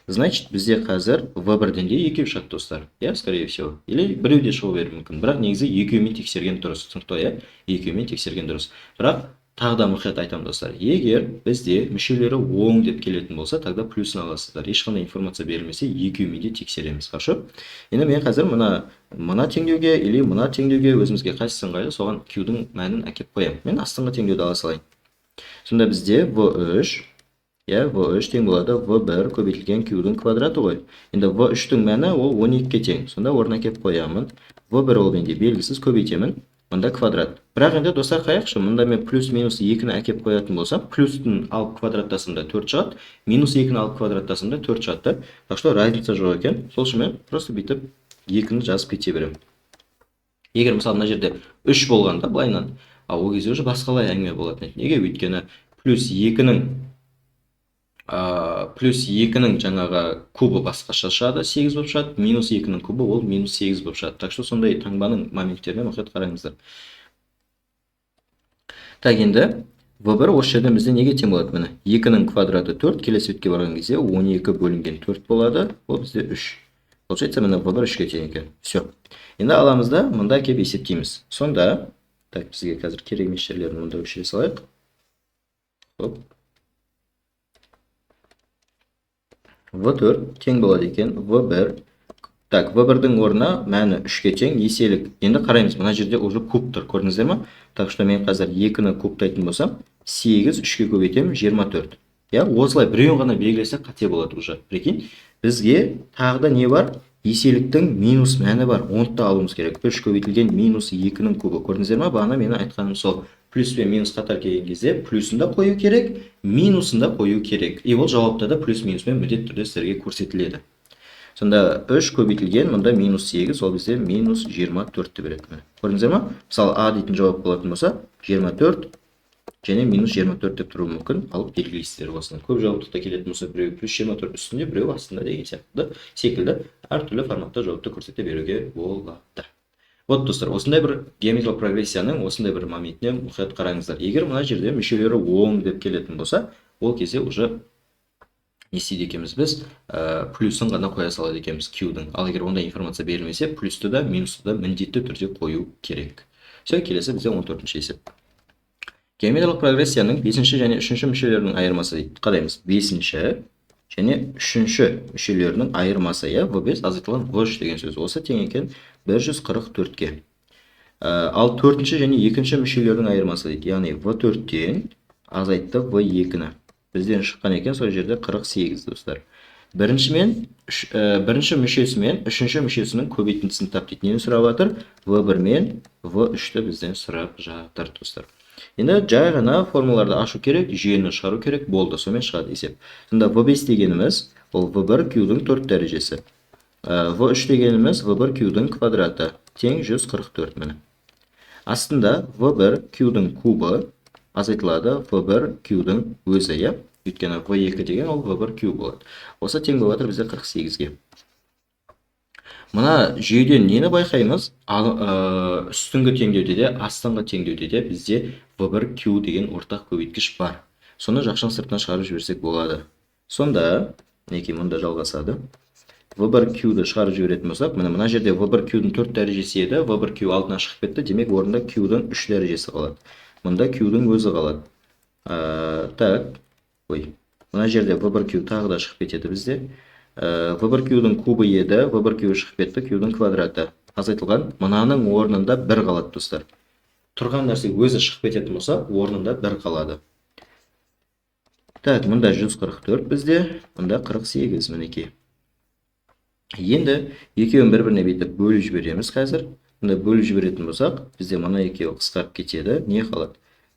Значит, бізде қазір V1-ден де екеу шықты, достар. Скорее всего. Или біреуде шығу беруі мүмкін. Бірақ негізі екеумен тексерген дұрыс. Түсінікті, екеумен тексерген дұрыс. Бірақ тағы да мұқият айтамын, достар. Егер бізде мүшелері оң деп келетін болса, тогда плюсын аласыздар. Ешқандай информация берілмесе, екеумен де тексереміз. Хорошо? Енді мен қазір мына теңдеуге или мына теңдеуге өзімізге қайсысы ыңғайлы, соған Q-дің мәнін әкеп қоямын. Мен астыңғы теңдеуді ала салайын. Сонда бізде V3 V3 тең болады V1 көбейтілген Q-дің квадраты ғой. Енді V3-тің мәні ол 12-ке тең. Сонда орнына келіп қоямын. V1 ол менде белгісіз, көбейтемін. Мұнда квадрат. Бірақ енді достар қаяқшы, мұнда мен плюс-минус 2-ні әкеп қоятын болсам, плюстың алып квадраттасында 4 шығады, минус 2-ні алып квадраттасында 4 шығады. Так что разница жоқ екен. Сол үшін мен просто бүйтіп 2-ні жазып кете беремін. Егер мысалы мына жерде 3 болғанда былайынан, ол кезде уже басқалай әңгіме болатын еді. Неге? Өйткені плюс 2-ның жаңағы кубы басқаша шығады, 8 болып шығады, минус 2-ның кубы ол минус 8 болып шығады. Так что сондай таңбаның моменттеріне мұқият қараңыздар. Так, енді V1 осы жерден бізде неге тең болады? Міне 2-ның квадраты 4, келесі бетке барған кезде 12 бөлінген 4 болады, ол бізде 3. Получается, міне V1 3-ке тең екен. Все. Енді аламыз да, мұнда келіп есептейміз. Сонда, так, бізге қазір керек емес жерлерін мұнда өшіре салайық. Хоп. V4 тең болады екен V1. Так, V1-дің орнына мәні 3-ке тең, еселік. Енді қараймыз, мына жерде уже куб тұр, көрдіңіздер ме? Так что мен қазір 2-ні кубтайтын болсам, 8 3-ке көбейтемін 24. Осылай біреуін ғана белгілесек қате болады уже. Прикинь, бізге тағы да не бар? Еселіктің минус мәні бар. Оны да алуымыз керек. 3 көбейтілген минус 2-ның кубы. Көрдіңіздер ме? Бағана мені айтқаным сол. Плюс пен минус қатар келген кезде плюсын да қою керек, минусын да қою керек. И ол жауапта да плюс-минуспен міндетті түрде сіздерге көрсетіледі. Сонда 3 көбейтілген, мұнда минус 8, ол бізде минус 24-ті береді. Көрдіңіздер ме? Мысалы, А дейтін жауап болатын болса, 24 және минус 24 деп тұруы мүмкін, алып белгілейсіздер осыны. Көп жауаптықта келетін болса, біреу плюс 24 үстінде, біреу астында деген секілді әртүрлі форматта жауапты көрсете беруге болады. Вот, достар, осындай бір геометриялық прогрессияның осындай бір моментіне мұқият қараңыздар. Егер мына жерде мүшелері оң деп келетін болса, ол кезде уже не істейді екенбіз біз, плюсын ғана қоя салады екенбіз Q-дің. Ал егер ондай информация берілмесе, плюсті да, минусты да міндетті түрде қою керек. Все, келесі бізде 14-ші есеп. Геометриялық прогрессияның 5-ші және 3-ші мүшелерінің айырмасы дейді. Қараймыз, 5-ші және 3-ші мүшелерінің айырмасы, V5 азайтылған V3 деген сөз. Осы тең екен 144-ке. Ал 4-ші және 2-ші мүшелердің айырмасы дейді. Яғни V4-тен азайтты V2-ні. Бізден шыққан екен сол жерде 48, достар. Бірінші мүшесі мен 3-ші мүшесінің көбейтіндісін тап дейді. Нені сұрап жатыр? V1 мен V3-ті бізден сұрап жатыр, достар. Енді жай ғана формулаларды ашу керек, жүйені шығару керек, болды, сонымен шығады есеп. Сонда V5 дегеніміз ол V1 Q-дің 4 дәрежесі. V3 дегеніміз V1 Q-дің квадраты тең 144 міне. Астында V1 Q-дің кубы азайтылады V1 Q-дің өзі, өйткені V2 деген ол V1 Q болады. Осы тең болып жатыр бізде 48-ге. Мына жүйеден нені байқаймыз? Үстіңгі теңдеуде де, астыңғы теңдеуде де бізде V1 Q деген ортақ көбейткіш бар. Соны жақшаның сыртына шығарып жіберсек болады. Сонда, неке мұнда жалғасады. V1 Q-ді шығарып жіберетін болсақ, мына жерде V1 Q-дің 4 дәрежесі еді, V1 Q алдына шығып кетті, демек орында Q-дің 3 дәрежесі қалады. Мұнда Q-дің өзі қалады. Так, мына жерде V1 Q тағы да шығып кетеді бізде. V1 Q-дің кубы еді, V1 Q шығып кетті, Q-дің квадраты азайтылған. Мынаның орнында 1 қалады, достар. тұрған нәрсе өзі шығып кететін болса, орнында 1 қалады. Так, мында 144 бізде, мында 48 мінекей. Енді екеуін бір-біріне бүйтіп бөліп жібереміз қазір. Мында бөліп жіберетін болсақ, бізде мына екеуі қысқарып кетеді. Не қалады?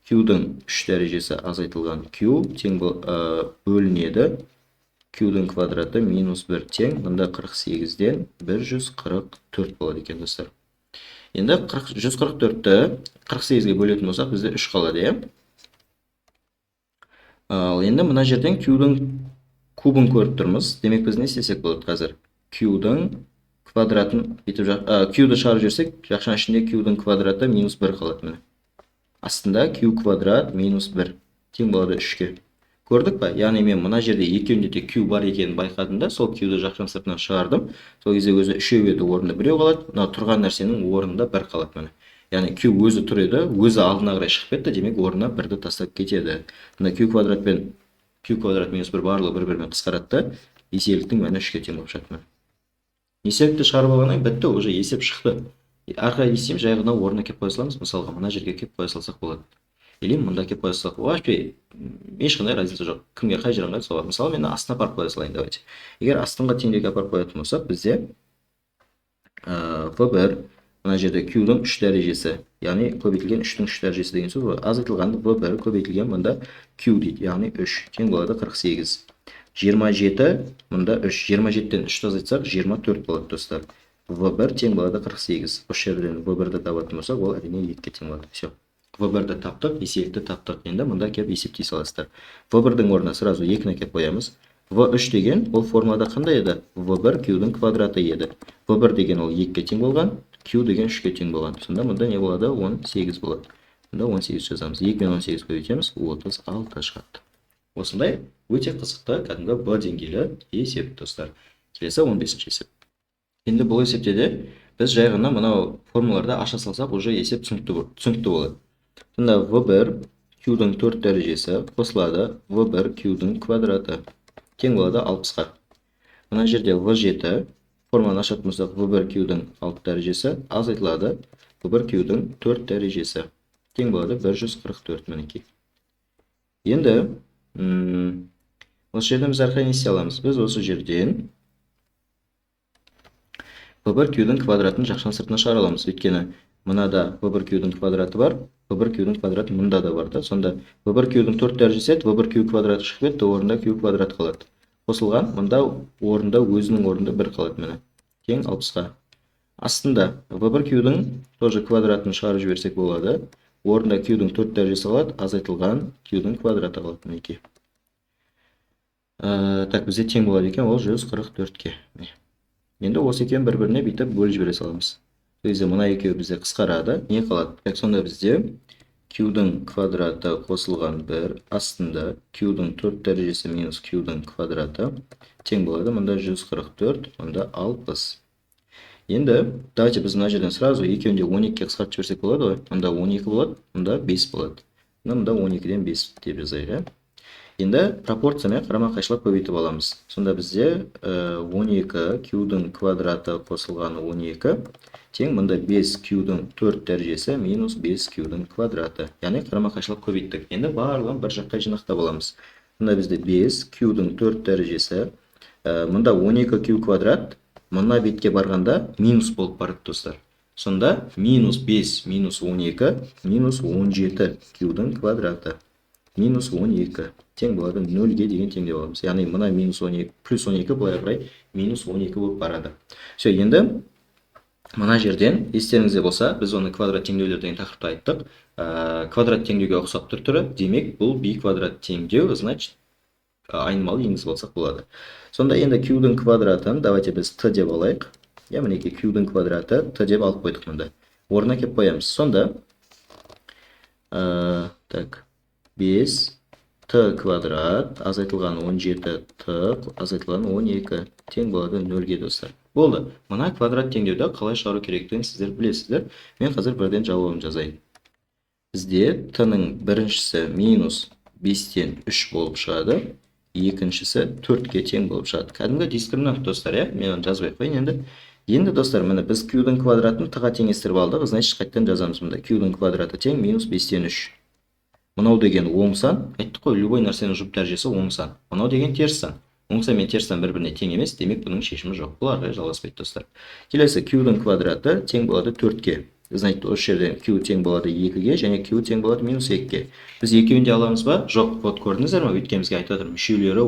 Q-дің 3 дәрежесі азайтылған Q тең бөлінеді. Q-дің квадраты минус 1 тең, мында 48-ден 144 болады екен, достар. Енді 144-ті 48-ге бөлетін болсақ, бізде 3 қалады, е? Ал енді мына жерден Q-дің кубын көріп тұрмыз. Демек біз не істесек болады қазір? Q-дің квадратын Q-ды шығарып жіберсек, жақшаның ішінде Q-дің квадраты минус 1 қалады, міне. Астында Q квадрат минус 1 тең болады 3-ке. Көрдік па? Яғни мен мына жерде екеуінде де Q бар екенін байқадым да, сол Q-ді жақшаның сыртынан шығардым. Сол кезде өзі 3 еді, орнында 1 қалады. Мына тұрған нәрсенің орнында 1 қалады, міне. Яғни Q өзі тұр еді, өзі алдына қарай шығып кетті, демек орнына 1-ді тастап кетеді. Мына Q квадрат пен Q квадрат минус 1 барлығы бір-бірімен қысқарады. Еселіктің мәні 3-ке тең болып жатыр. Еселікті шығарып алғаннан бітті, уже есеп шықты. Арқа есем жайғына орнына кеп қоя саламыз. Мысалға, мына жерге кеп қоя салсақ болады. Или мында кеп қоя салсақ, вообще ешқандай разница жоқ. Кімге қай жерге соға. Мысалы, мен астына апарып қоя салайын, давайте. Егер астыңға теңдеуге апарып қоятын болсақ, бізде V1 мына жерде Q-дің 3 дәрежесі, яғни көбейтілген 3-дің 3 дәрежесі деген сөз бар. Азайтылған V1 көбейтілген мында Q дейді, яғни 3 тең болады 48. 27 мында 3, 27-ден 3-ті азайтсақ 24 болады, достар. V1 тең болады 48. Осы жерден V1-ді табатын болсақ, ол әрине 2-ке тең болады. Все. V1-ді таптық, еселікті таптық. Енді мында кеп есептей саласыздар. V1-дің орнына сразу 2-ні кеп қоямыз. V3 деген ол формулада қандай еді? V1 Q-дің квадраты еді. V1 деген ол 2-ке тең болған, Q деген 3-ке тең болған. Сонда мында не болады? 18 болады. Мында 18 жазамыз. 2 мен 18 көбейтеміз, 36 шығады. Осындай өте қызықты кәдімгі B деңгейлі есеп, достар. Келесі 15-ші есеп. Енді бұл есепте де біз жай ғана мынау формулаларды аша салсақ, уже есеп түсінікті болады. Сонда V1 Q-дің 4 дәрежесі қосылады V1 Q-дің квадраты тең болады 60-ға. Мына жерде V7 формуланы ашатын болсақ, V1 Q-дің 6 дәрежесі азайтылады V1 Q-дің 4 дәрежесі тең болады 144 мінекей. Енді осы жерден біз арқа не істей аламыз? Біз осы жерден V1 Q-дің квадратын жақшаның сыртына шығара аламыз. Өйткені мынада V1 Q-дің квадраты бар, V1 Q-дің квадраты мында да бар да. Сонда V1 Q-дің 4 дәрежесі еді, V1 Q квадраты шығып кетті, орнында Q квадрат қалады. Қосылған, мында орнында өзінің орнында 1 қалады, міне. Тең 60-ға. Астында V1 Q-дің тоже квадратын шығарып жіберсек болады. Орнында Q-дің 4 дәрежесі қалады, азайтылған Q-дің квадраты қалады, мінекей. Так, бізде тең болады екен, ол 144-ке. Енді осы екеуін бір-біріне бүйтіп бөліп жібере саламыз. Өзі мына екеуі бізде қысқарады. Не қалады? Так, сонда бізде Q-дің квадраты қосылған 1, астында Q-дің 4 дәрежесі минус Q-дің квадраты тең болады. Мында 144, мында 60. Енді давайте біз мына жерден сразу екеуінде 12-ке қысқартып жіберсек болады ғой. Мында 12 болады, мында 5 болады. Мында 12-ден 5 деп жазайық. Енді пропорциямен қарама-қайшылап көбейтіп аламыз. Сонда бізде 12 Q-дің квадраты қосылғаны 12 тең мында 5 Q-дің 4 дәрежесі минус 5 Q-дің квадраты. Яғни қарама-қайшылап көбейттік. Енді барлығын бір жаққа жинақтап аламыз. Мында бізде 5 Q-дің 4 дәрежесі, мында 12 Q квадрат, мына бетке барғанда минус болып барады, достар. Сонда минус 5 минус 12 минус 17 Q-дің квадраты. Минус 12 тең болады 0-ге деген тең деп аламыз. Яғни мына минус 12 плюс 12 былай қарай минус 12 болып барады. Все, енді мына жерден естеріңізде болса, біз оны квадрат теңдеулер деген тақырыпта айттық. Квадрат теңдеуге ұқсап тұр түрі. Демек, бұл b квадрат теңдеу, значит, айнымалы енгізіп алсақ болады. Сонда енді Q-дің квадратын давайте біз t деп алайық. Я мінекей Q-дің квадраты t деп алып қойдық мында. Орнына кеп қоямыз. Сонда так 5 t квадрат азайтылған 17 t азайтылған 12 тең болады 0-ге, достар. Болды. Мына квадрат теңдеуді қалай шығару керектігін сіздер білесіздер. Мен қазір бірден жауабын жазайын. Бізде t-ның біріншісі минус 5-тен 3 болып шығады. Екіншісі 4-ке тең болып шығады. Кәдімгі дискриминант, достар, мен жазбай қойын енді. Енді достар, міне біз q-дің квадратын т-ға теңестіріп алдық. Значит, қайтадан жазамыз мұнда. q-дің квадраты тең минус 5-тен 3. Мынау деген оң сан. Айттық қой, любой нәрсенің жұп дәрежесі оң сан. Мынау деген теріс сан. Оң сан мен теріс сан бір-біріне тең емес, демек бұның шешімі жоқ. Бұл ары қарай жалғаспайды достар. Келесі q-дің квадраты тең болады 4-ке. Значит, осы жерден q тең болады 2-ге және q тең болады минус 2-ге. Біз екеуін де аламыз ба? Жоқ. Вот көрдіңіздер ме? Өйткені бізге айтып жатыр, мүшелері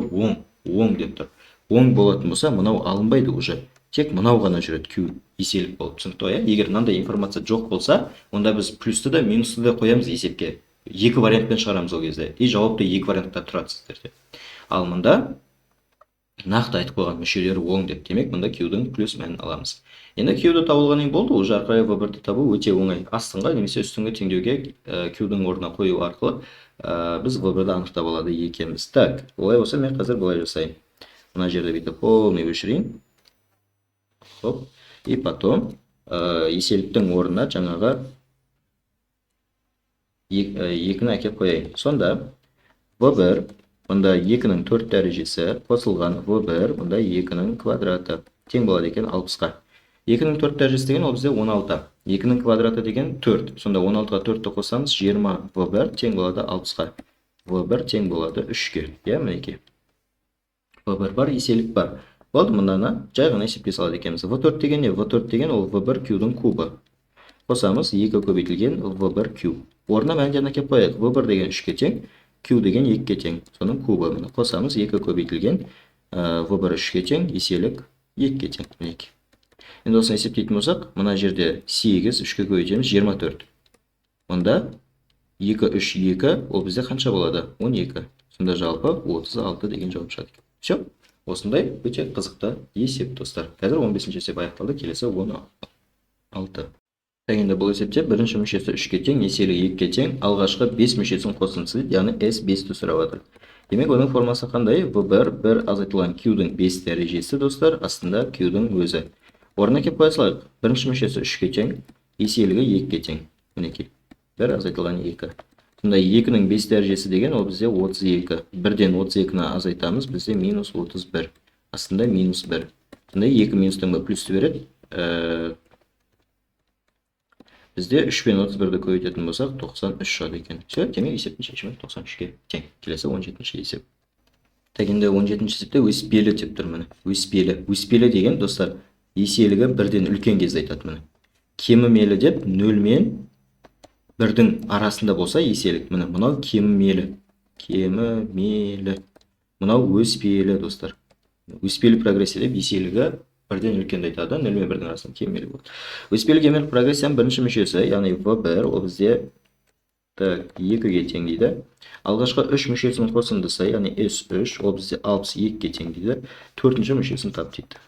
оң деп тұр. Оң болатын болса, мынау алынбайды уже. Тек мынау ғана жүреді, q еселік болып. Түсінікті ғой? Егер мынандай информация жоқ болса, онда біз плюсты да минусты да қоямыз есепке. Екі вариантпен шығарамыз ол кезде. И жауапты екі вариантта тұрады сіздерде. Ал мында нақты айтып қойған мүшелері оң деп, демек мында q-дің плюс мәнін аламыз. Енді q-ді табылғаннан болды, уже ары қарай v1-ді табу өте оңай. Астыңға немесе үстіңгі теңдеуге q-дің орнына қою арқылы біз v1-ді анықтап алады екенбіз. Так, олай болса мен қазір былай жасайын. Мына жерде бүйтіп полный өшірейін. Хоп. И потом еселіктің орнына жаңағы екіні әкеп қояйын. Сонда v1 мұнда 2-нің 4 дәрежесі қосылған v1 мұнда 2-нің квадраты тең болады екен 60-қа. 2-нің 4 дәрежесі деген ол бізде 16. 2-нің квадраты деген 4. Сонда 16-ға 4-ті қосамыз 20 v1 тең болады 60-қа. v1 тең болады 3-ке. Иә, мінекей. v1 бар, еселік бар. Болды, мұнданы жай ғана есепке салады екенбіз. v4 деген не? v4 деген ол v1 q-дің кубы. Қосамыз 2 көбейтілген v1 q. Орнына мәнден әкеп қояйық. v1 деген 3-ке тең, q деген 2-ке тең. Соның кубы. Қосамыз 2 көбейтілген v1 3-ке тең, еселік 2-ке тең. Мінекей. Енді осыны есептейтін болсақ, мына жерде 8 3-ке көбейтеміз 24. Онда 2 3 2 ол бізде қанша болады? 12. Сонда жалпы 36 деген жауап шығады. Все. Осындай өте қызықты есеп достар. Қазір 15-ші есеп аяқталды, келесі 16. Енді бұл есепте бірінші мүшесі 3-ке тең, еселігі 2-ке тең, алғашқы 5 мүшесін қосындысы, яғни S5-ті сұрап жатыр. Демек, оның формасы қандай? V1 бір азайтылған q-дің 5 дәрежесі достар, астында q-дің өзі. Орнына кеп қоя салайық. Бірінші мүшесі 3-ке тең, еселігі 2-ке тең. Мінекей. Бір азайтылған 2. Сонда 2-нің 5 дәрежесі деген ол бізде 32. Бірден 32-ні азайтамыз, бізде минус 31. Астында минус 1. Сонда 2 минустың плюсті береді. Бізде 3 пен 31-ді көбейтетін болсақ, 93 шығады екен. Все, демек есептің шешімі 93-ке тең. Келесі 17-ші есеп. Так, енді 17-ші есепте өспелі деп тұр міне. Өспелі. Өспелі деген достар, еселігі бірден үлкен кезде айтады міне. Кемімелі деп 0 мен 1-дің арасында болса еселік. Міне, мынау кемімелі. Кемімелі. Мынау өспелі достар. Өспелі прогрессия деп еселігі бірден үлкенді айтады, 0 мен 1-дің арасында кемелі болады. Өспелі кемелі прогрессияның бірінші мүшесі, яғни v1 ол бізде 2-ге тең дейді. Алғашқы 3 мүшесінің қосындысы, яғни S3 ол бізде 62-ге тең дейді. 4-ші мүшесін тап дейді.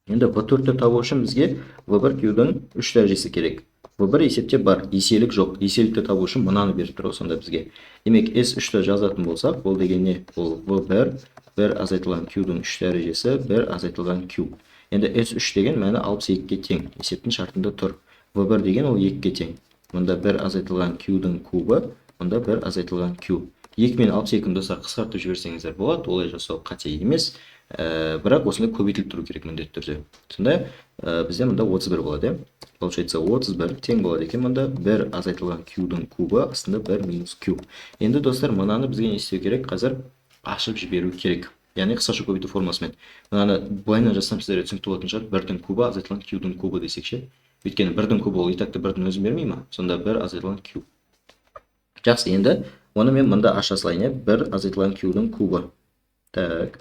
Енді v4-ті табу үшін бізге v1 q-дің 3 дәрежесі керек. v1 есепте бар, еселік жоқ. Еселікті табу үшін мынаны беріп тұр сонда бізге. Демек S3-ті жазатын болсақ, ол деген не? Ол v1 бір азайтылған q-дің 3 дәрежесі, бір азайтылған q. Енді S3 деген мәні 62-ге тең. Есептің шартында тұр. v1 деген ол 2-ге тең. Мұнда бір азайтылған q-дің кубы, мұнда бір азайтылған q. 2 мен 62-ні достар қысқартып жіберсеңіздер болады, олай жасау қате емес. Бірақ осында көбейтіліп тұру керек міндетті түрде. Сонда бізде мұнда 31 болады. Получается 31 тең болады екен. Мұнда бір азайтылған q-дің кубы, астында бір минус q. Енді достар, мынаны бізге не істеу керек? Қазір ашып жіберу керек. Яғни қысқаша көбейту формасымен. Мынаны былайынан жазсам сіздерге түсінікті болатын шығар. 1-дің кубы азайтылған q-дің кубы десек ше. Өйткені 1-дің кубы ол итакты 1-дің өзін бермей ма? Сонда 1 азайтылған q. Жақсы, енді оны мен мында аша салайын. 1 азайтылған q-дің кубы. Так.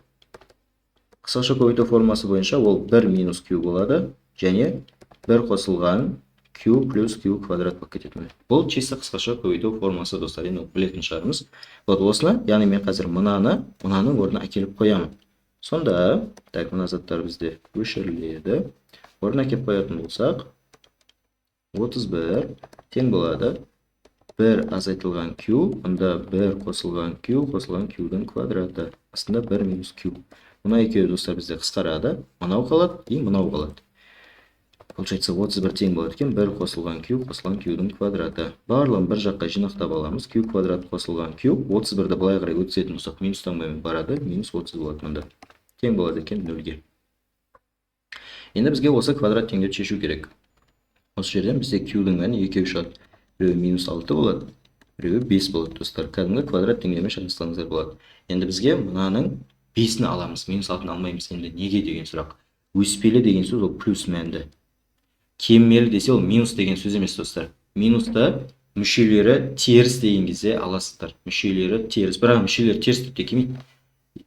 Қысқаша көбейту формасы бойынша ол 1 минус q болады. Және 1 қосылған q плюс q квадрат болып кетеді. Бұл чисто қысқаша көбейту формасы достар. Енді білетін шығармыз. Вот осыны, яғни мен қазір мұнаның орнына әкеліп қоямын. Сонда, так, мына заттар бізде өшіріледі. Орнына әкеліп қоятын болсақ, 31 тең болады 1 азайтылған q, мұнда 1 қосылған q-дің квадраты. Астында 1 минус q. Мұна екеуі достар бізде қысқарады. Мынау қалады, и мынау қалады. Получается 31 тең болады екен, 1 қосылған q-дің квадраты. Барлығын бір жаққа жинақтап аламыз. q квадрат қосылған q. 31-ді былай қарай өтсетін болсақ, минустан барады, минус 30 болады мұнда. Тең болады екен 0-ге. Енді бізге осы квадрат теңдеуді шешу керек. Осы жерден бізде Q-дің мәні екеу шығады. Біреуі -6 болады, біреуі 5 болады достар. Кәдімгі квадрат теңдеумен шатастырсаңыздар болады. Енді бізге мынаның 5-ні аламыз, -6-ны алмаймыз. Енді неге деген сұрақ. Өспелі деген сөз ол плюс мәнді. Кеммелі десе ол минус деген сөз емес достар. Минусты мүшелері теріс деген кезде аласыздар. Мүшелері теріс, бірақ мүшелері теріс деп те келмейді.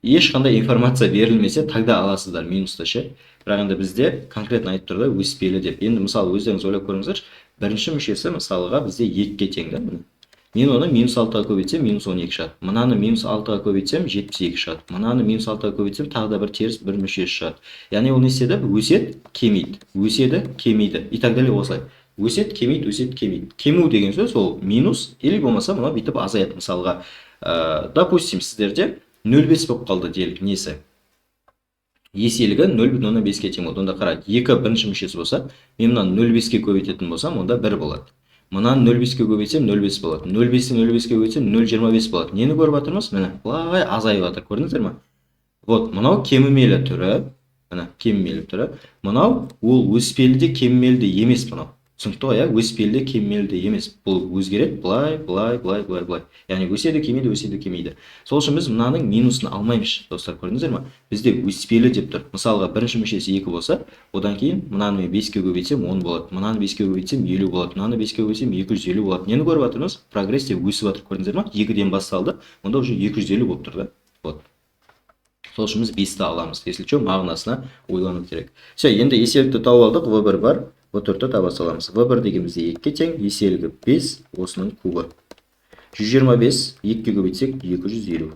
Ешқандай информация берілмесе тогда аласыздар минусты ше. Бірақ енді бізде конкретно айтып тұр да өспелі деп. Енді мысалы өздеріңіз ойлап көріңіздерші, бірінші мүшесі мысалға бізде 2-ге тең да. Мен оны -6-ға көбейтсем -12 шығады. Мынаны -6-ға көбейтсем 72 шығады. Мынаны -6-ға көбейтсем тағы да бір теріс бір мүшесі шығады. Яғни ол не істеді? Өседі, кемейді. Өседі, кемейді. И так далее осылай. Өседі, кемейді, өседі, кемейді. Кему деген сөз ол минус или болмаса мына бүйтіп азаяды. Мысалға, допустим, сіздерде 0,5 болып қалды делік несі? Еселігі 0,5-ге тең болды. Онда қара, 2 бірінші мүшесі болса, мен мынаны 0,5-ге көбейтетін болсам, онда 1 болады. Мынаны 0,5-ге көбейтсем 0,5 болады. 0,5-ті 0,5-ге көбейтсем 0,25 болады. Нені көріп жатырмыз? Міне, былай азайып жатыр. Көрдіңіздер ме? Вот, мынау кемімелі түрі. Міне, кемімелі түрі. Мынау ол өспелі кемімелі емес мынау. Түсінікті ғой, өспелі кемімелі емес. Бұл өзгереді былай. Яғни өседі, кемейді. Сол үшін біз мынаның минусын алмаймыз, достар, көрдіңіздер ме? Бізде өспелі деп тұр. Мысалға, бірінші мүшесі 2 болса, одан кейін мынаны 5-ге көбейтсем 10 болады. Мынаны 5-ге көбейтсем 50 болады. Мынаны 5-ге көбейтсем 250 болады. Нені көріп жатырмыз? Прогресс деп өсіп жатыр, көрдіңіздер ме? 2-ден басталды, онда уже 250 болып тұр да. Вот. Сол үшін біз 5-ті аламыз. Если что, мағынасына ойлану керек. Все, енді еселікті тауып алдық, V1 бар. V4-ті таба саламыз. V1 деген бізде 2-ге тең, еселігі 5, осының кубы. 125, 2-ге көбейтсек 250.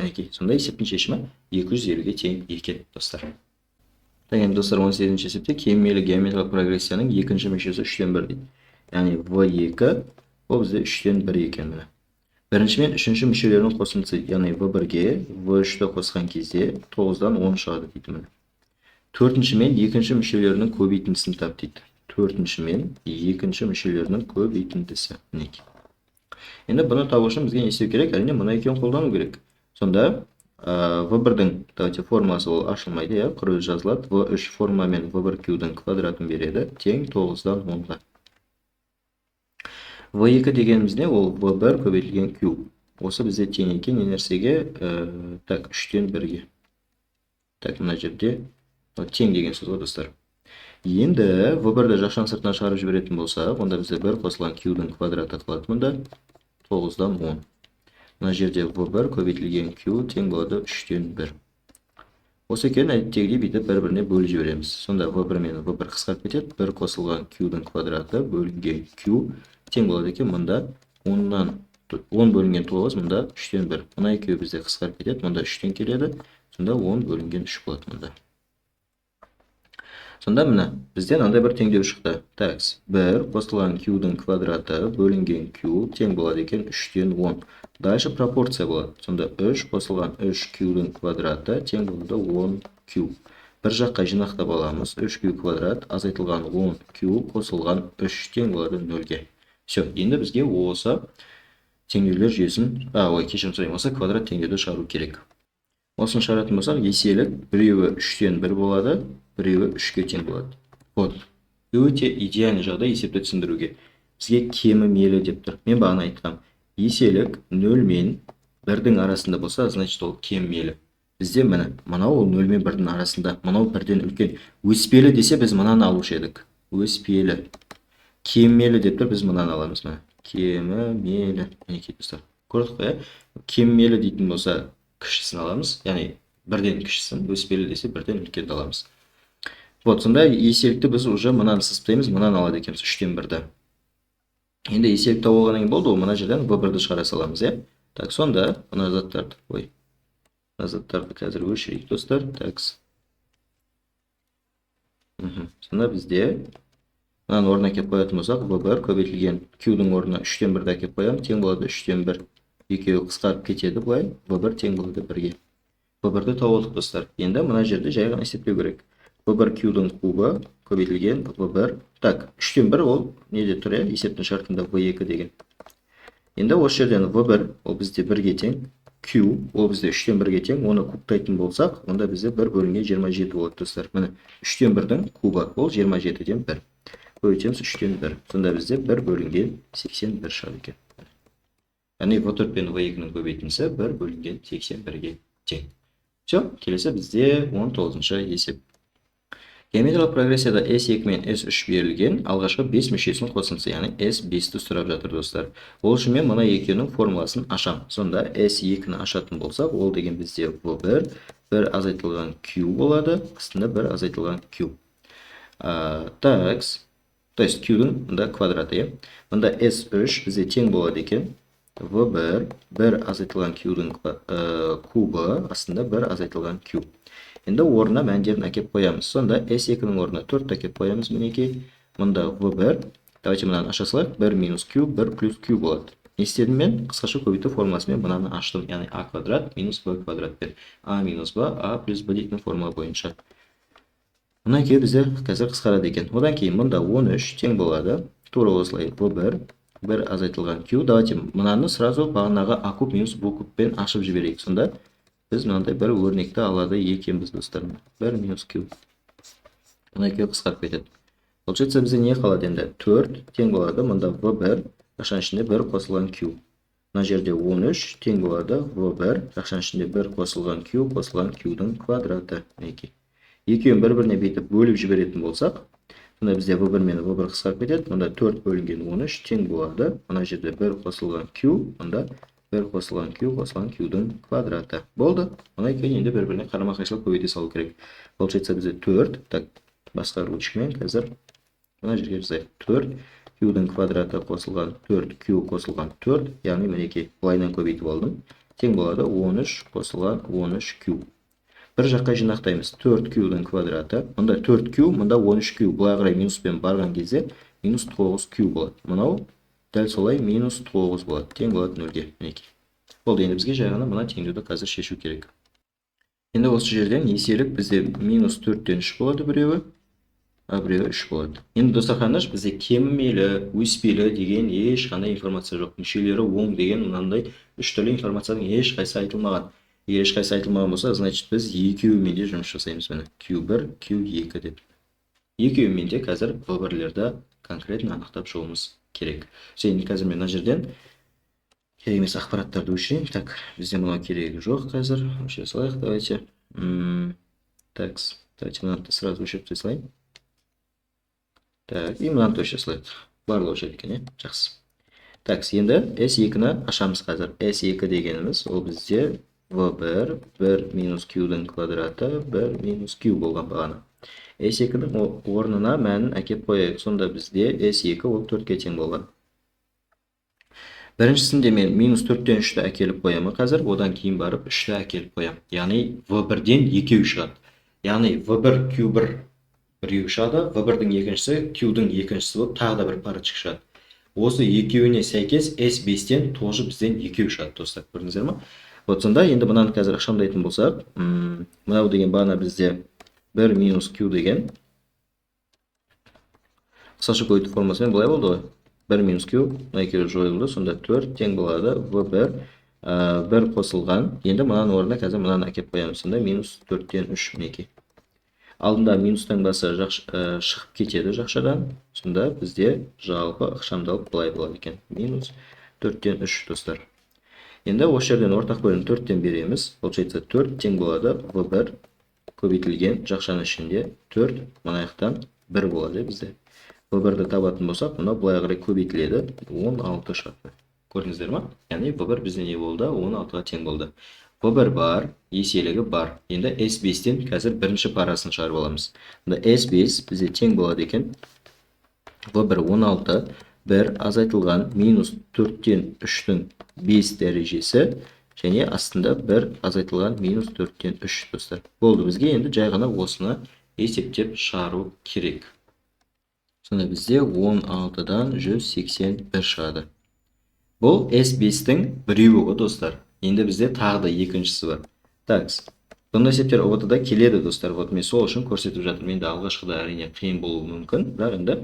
Әке, сонда есептің шешімі 250-ге тең екен, достар. Енді достар, 18-ші есепте кемелі геометриялық прогрессияның екінші мүшесі 3-тен 1 дейді. Яғни V2 ол бізде 3-тен 1 екен. Бірінші мен үшінші мүшелерінің қосындысы, яғни V1-ге V3-ті қосқан кезде 9-дан 10 шығады дейді. Төртінші мен екінші мүшелерінің көбейтіндісін тап дейді. Төртінші мен екінші мүшелерінің көбейтіндісі. Енді бұны табу үшін бізге не істеу керек? Әрине мұны екеуін қолдану керек. Сонда V1-дің формуласы ол ашылмайды, құр өзі жазылады. V3 формула мен V1Q-дің квадратын береді, тең 9-дан 10-ға. V2 дегеніміз не? Ол V1 көбейтілген Q. Осы бізде тең екен не нәрсеге? 3-тен 1-ге. Мына жерде тең деген сөз ғой, достар. Енді V1-ді жақшан сыртынан шығарып жіберетін болса, онда бізде 1 қосылған Q-дің квадраты қалады. Мұнда 9-дан 10. Мына жерде V1 көбейтілген Q тең болады 3-тен 1. Осы екен әдеттегідей бүйтіп бір-біріне бөліп жібереміз. Сонда V1 мен V1 қысқарып кетеді. 1 қосылған Q-дің квадраты бөлінген Q тең болады екен. Мұнда 10-нан 10 бөлінген 9, мұнда 3-тен 1. Мына екеуі бізде қысқарып кетеді. Мұнда 3-тен келеді. Сонда 10 бөлінген 3 болады мұнда. Сонда мына бізде мынандай бір теңдеу шықты. Такс, 1 қосылған Q-дің квадраты бөлінген Q тең болады екен 3-тен 10. Дальше пропорция болады. Сонда 3 қосылған 3Q-дің квадраты тең болады 10Q. Бір жаққа жинақтап аламыз. 3Q квадрат азайтылған 10Q қосылған 3 тең болады 0-ге. Все, енді бізге осы теңдеулер жүйесін, кешірім сұраймын, осы квадрат теңдеуді шығару керек. Осыны шығаратын болсақ, еселік біреуі 3-тен 1 болады, біреуі 3-ге тең болады. Вот. Өте идеальный жағдай есепті түсіндіруге. Бізге кемі мейлі деп тұр. Мен бағана айтқам. Еселік 0 мен 1-дің арасында болса, значит ол кем мейлі. Бізде мынау ол 0 мен 1-дің арасында. Мынау 1-ден үлкен. Өспелі десе біз мынаны алушы едік. Өспелі. Кем мейлі деп тұр, біз мынаны аламыз. Кемі мейлі. Көрдік қой, кем мейлі дейтін болса, кішісін аламыз. Яғни 1-ден кішісін, өспелі десе 1-ден үлкенді аламыз. Вот, сонда еселікті біз уже мынаны сызыптаймыз, мынаны алады екенбіз 3-тен 1-ді. Енді еселік тауып алғаннан кейін болды, мына жерден V1-ді шығара саламыз, Так, сонда мына заттарды, мына заттарды қазір өшірейік, достар. Такс. Сонда бізде мынаны орнына келіп қоятын болсақ, V1 көбейтілген Q-дің орнына 3-тен 1-ді әкеліп қоямын, тең болады 3-тен 1. Екеуі қысқарып кетеді былай, V1 тең болады 1-ге. V1-ді тауып алдық, достар. Енді мына жерде жай ғана есептеу керек. V1 Q-дің кубы көбейтілген V1. Так, 3-тен 1 ол неде тұр, есептің шартында V2 деген. Енді осы жерден V1 ол бізде 1-ге тең. Q, ол бізде 3-тен 1-ге тең, оны кубтайтын болсақ, онда бізде 1 бөлінген 27 болады, достар. Міне, 3-тен 1-дің кубы, ол 27-ден 1. Көбейтеміз 3-тен 1. Сонда бізде 1 бөлінген 81 шығады екен. Яғни V4 пен V2-ның көбейтіндісі 1 бөлінген 81-ге тең. Все, келесі бізде 19-шы есеп. Геометриялық прогрессияда S2 мен S3 берілген, алғашқы 5 мүшесінің қосындысы, яғни S5-ті сұрап жатыр, достар. Ол үшін мен мына екеуінің формуласын ашам. Сонда S2-ні ашатын болсақ, ол деген бізде V1, 1 азайтылған Q болады, астында 1 азайтылған Q. Такс, то есть Q-дің мұнда квадраты. Мұнда S3 бізде тең болады екен. V1, 1 азайтылған Q-дің кубы, астында 1 азайтылған Q. Енді орнына мәндерін әкеп қоямыз. Сонда S2-ның орнына 4 әкеп қоямыз. Мінекей, мұнда V1, давайте мұнаны аша салайық. 1 минус Q, 1 плюс Q болады. Не істедім мен? Қысқаша көбейту формуласымен мұнаны аштым. Яғни A квадрат минус B квадрат бер. A минус B, A плюс B дейтін формула бойынша. Мұнан кейін бізде қазір қысқарады екен. Одан кейін мұнда 13 тең болады. Тура осылай V1, 1 азайтылған Q. Давайте мұнаны сразу бағанағы A куб минус B кубпен ашып жіберейік. Сонда біз мынандай бір өрнекті алады екенбіз, достар. 1 минус Q. Мұндай Q қысқарып кетеді. Получается бізде не қалады енді? 4 тең болады. Мұнда V1, жақшаның ішінде 1 қосылған Q. Мына жерде 13 тең болады. V1, жақшаның ішінде 1 қосылған Q, қосылған Q-дің квадраты. Екеуін бір-біріне бетіп бөліп жіберетін болсақ, мұнда бізде V1 мен V1 қысқарып кетеді. Мұнда 4 бөлінген 13 тең болады. Мына жерде 1 қосылған Q, мұнда 1 қосылған Q, қосылған Q-дің квадраты. Болды. Мұнай кейін енді бір-біріне қарама-қайшылық көбейте салу керек. Получается бізде 4, так, басқа ручкамен қазір мына жерге жазайық. 4 Q-дің квадраты қосылған 4 Q қосылған 4, яғни мінекей былайынан көбейтіп алдым. Тең болады 13 қосылған 13 Q. Бір жаққа жинақтаймыз. 4 Q-дің квадраты. Мұнда 4 Q, мұнда 13 Q. Бұлай қарай минуспен барған кезде минус 9 Q болады. Мұнау дәл солай минус 9 болады. Тең болады 0-ге. Болды, енді бізге жай ғана мына теңдеуді қазір шешу керек. Енді осы жерден еселік бізде минус 4-тен 3 болады біреуі, біреуі 3 болады. Енді достар, қараңдаршы, бізде кемімелі, өспелі деген ешқандай информация жоқ. Мүшелері оң деген мынандай 3 түрлі информацияның ешқайсы айтылмаған. Егер ешқайсы айтылмаған болса, значит біз екеуімен де жұмыс жасаймыз. Міне Q1, Q2 деп. Екеуімен де қазір V1-лерді конкретно анықтап шығуымыз керек. Енді қазір мен мына жерден керек емес ақпараттарды өшірейін. Так, бізде мынау керегі жоқ қазір. Өшіре салайық, давайте. Так, давайте мынаны сразу өшіріп салайын. Так, и мынаны өшіре салайық. Барлығы өшіреді екен, жақсы. Так, енді S2-ні ашамыз қазір. S2 дегеніміз ол бізде V1, 1 минус Q-дің квадраты, 1 минус Q болған бағана. S2-дің орнына мәнін әкеп қояйық. Сонда бізде S2 ол 4-ке тең болған. Біріншісінде мен минус 4-тен 3-ті әкеліп қоямын қазір, одан кейін барып 3-ті әкеліп қоям. Яғни V1-ден 2 шығады. Яғни V1, Q1 біреу шығады, V1-дің екіншісі, Q-дің екіншісі болып тағы да бір парочка шығады. Осы екеуіне сәйкес S5-тен тоже бізден 2 шығады, достар. Көрдіңіздер ме? Вот сонда енді мынаны қазір ақшамдайтын болсақ, мынау деген бағана бізде 1 минус Q деген қысқаша көбейту формуласымен былай болды ғой. 1 минус Q, мына екеуі жойылды, сонда 4 тең болады V1, 1 қосылған. Енді мынаның орнына қазір мынаны әкеп қоямыз. Сонда минус 4-тен 3 мінекей. Алдында минус таңбасы шығып кетеді жақшадан. Сонда бізде жалпы ықшамдалып былай болады екен. Минус 4-тен 3, достар. Енді осы жерден ортақ бөлім 4-тен береміз. Получается 4 тең болады V1 көбейтілген жақшаның ішінде 4, мынаяқтан 1 болады бізде. V1-ді табатын болсақ, мұна бұлай қарай көбейтіледі, 16 шығады. Көрдіңіздер ме? Яғни V1 бізде не болды? 16-ға тең болды. V1 бар, еселігі бар. Енді S5-тен қазір бірінші парасын шығарып аламыз. S5 бізде тең болады екен. V1 16, 1 азайтылған минус 4-тен 3-тің 5 дәрежесі, және астында 1 азайтылған минус 4-тен 3, достар. Болды, бізге енді жай ғана осыны есептеп шығару керек. Сонда бізде 16-дан 181 шығады. Бұл S5-тің біреуі ғой, достар. Енді бізде тағы да екіншісі бар. Так, бұндай есептер ұбт-да келеді, достар. Вот мен сол үшін көрсетіп жатырмын. Енді алғашқыда әрине қиын болуы мүмкін, бірақ енді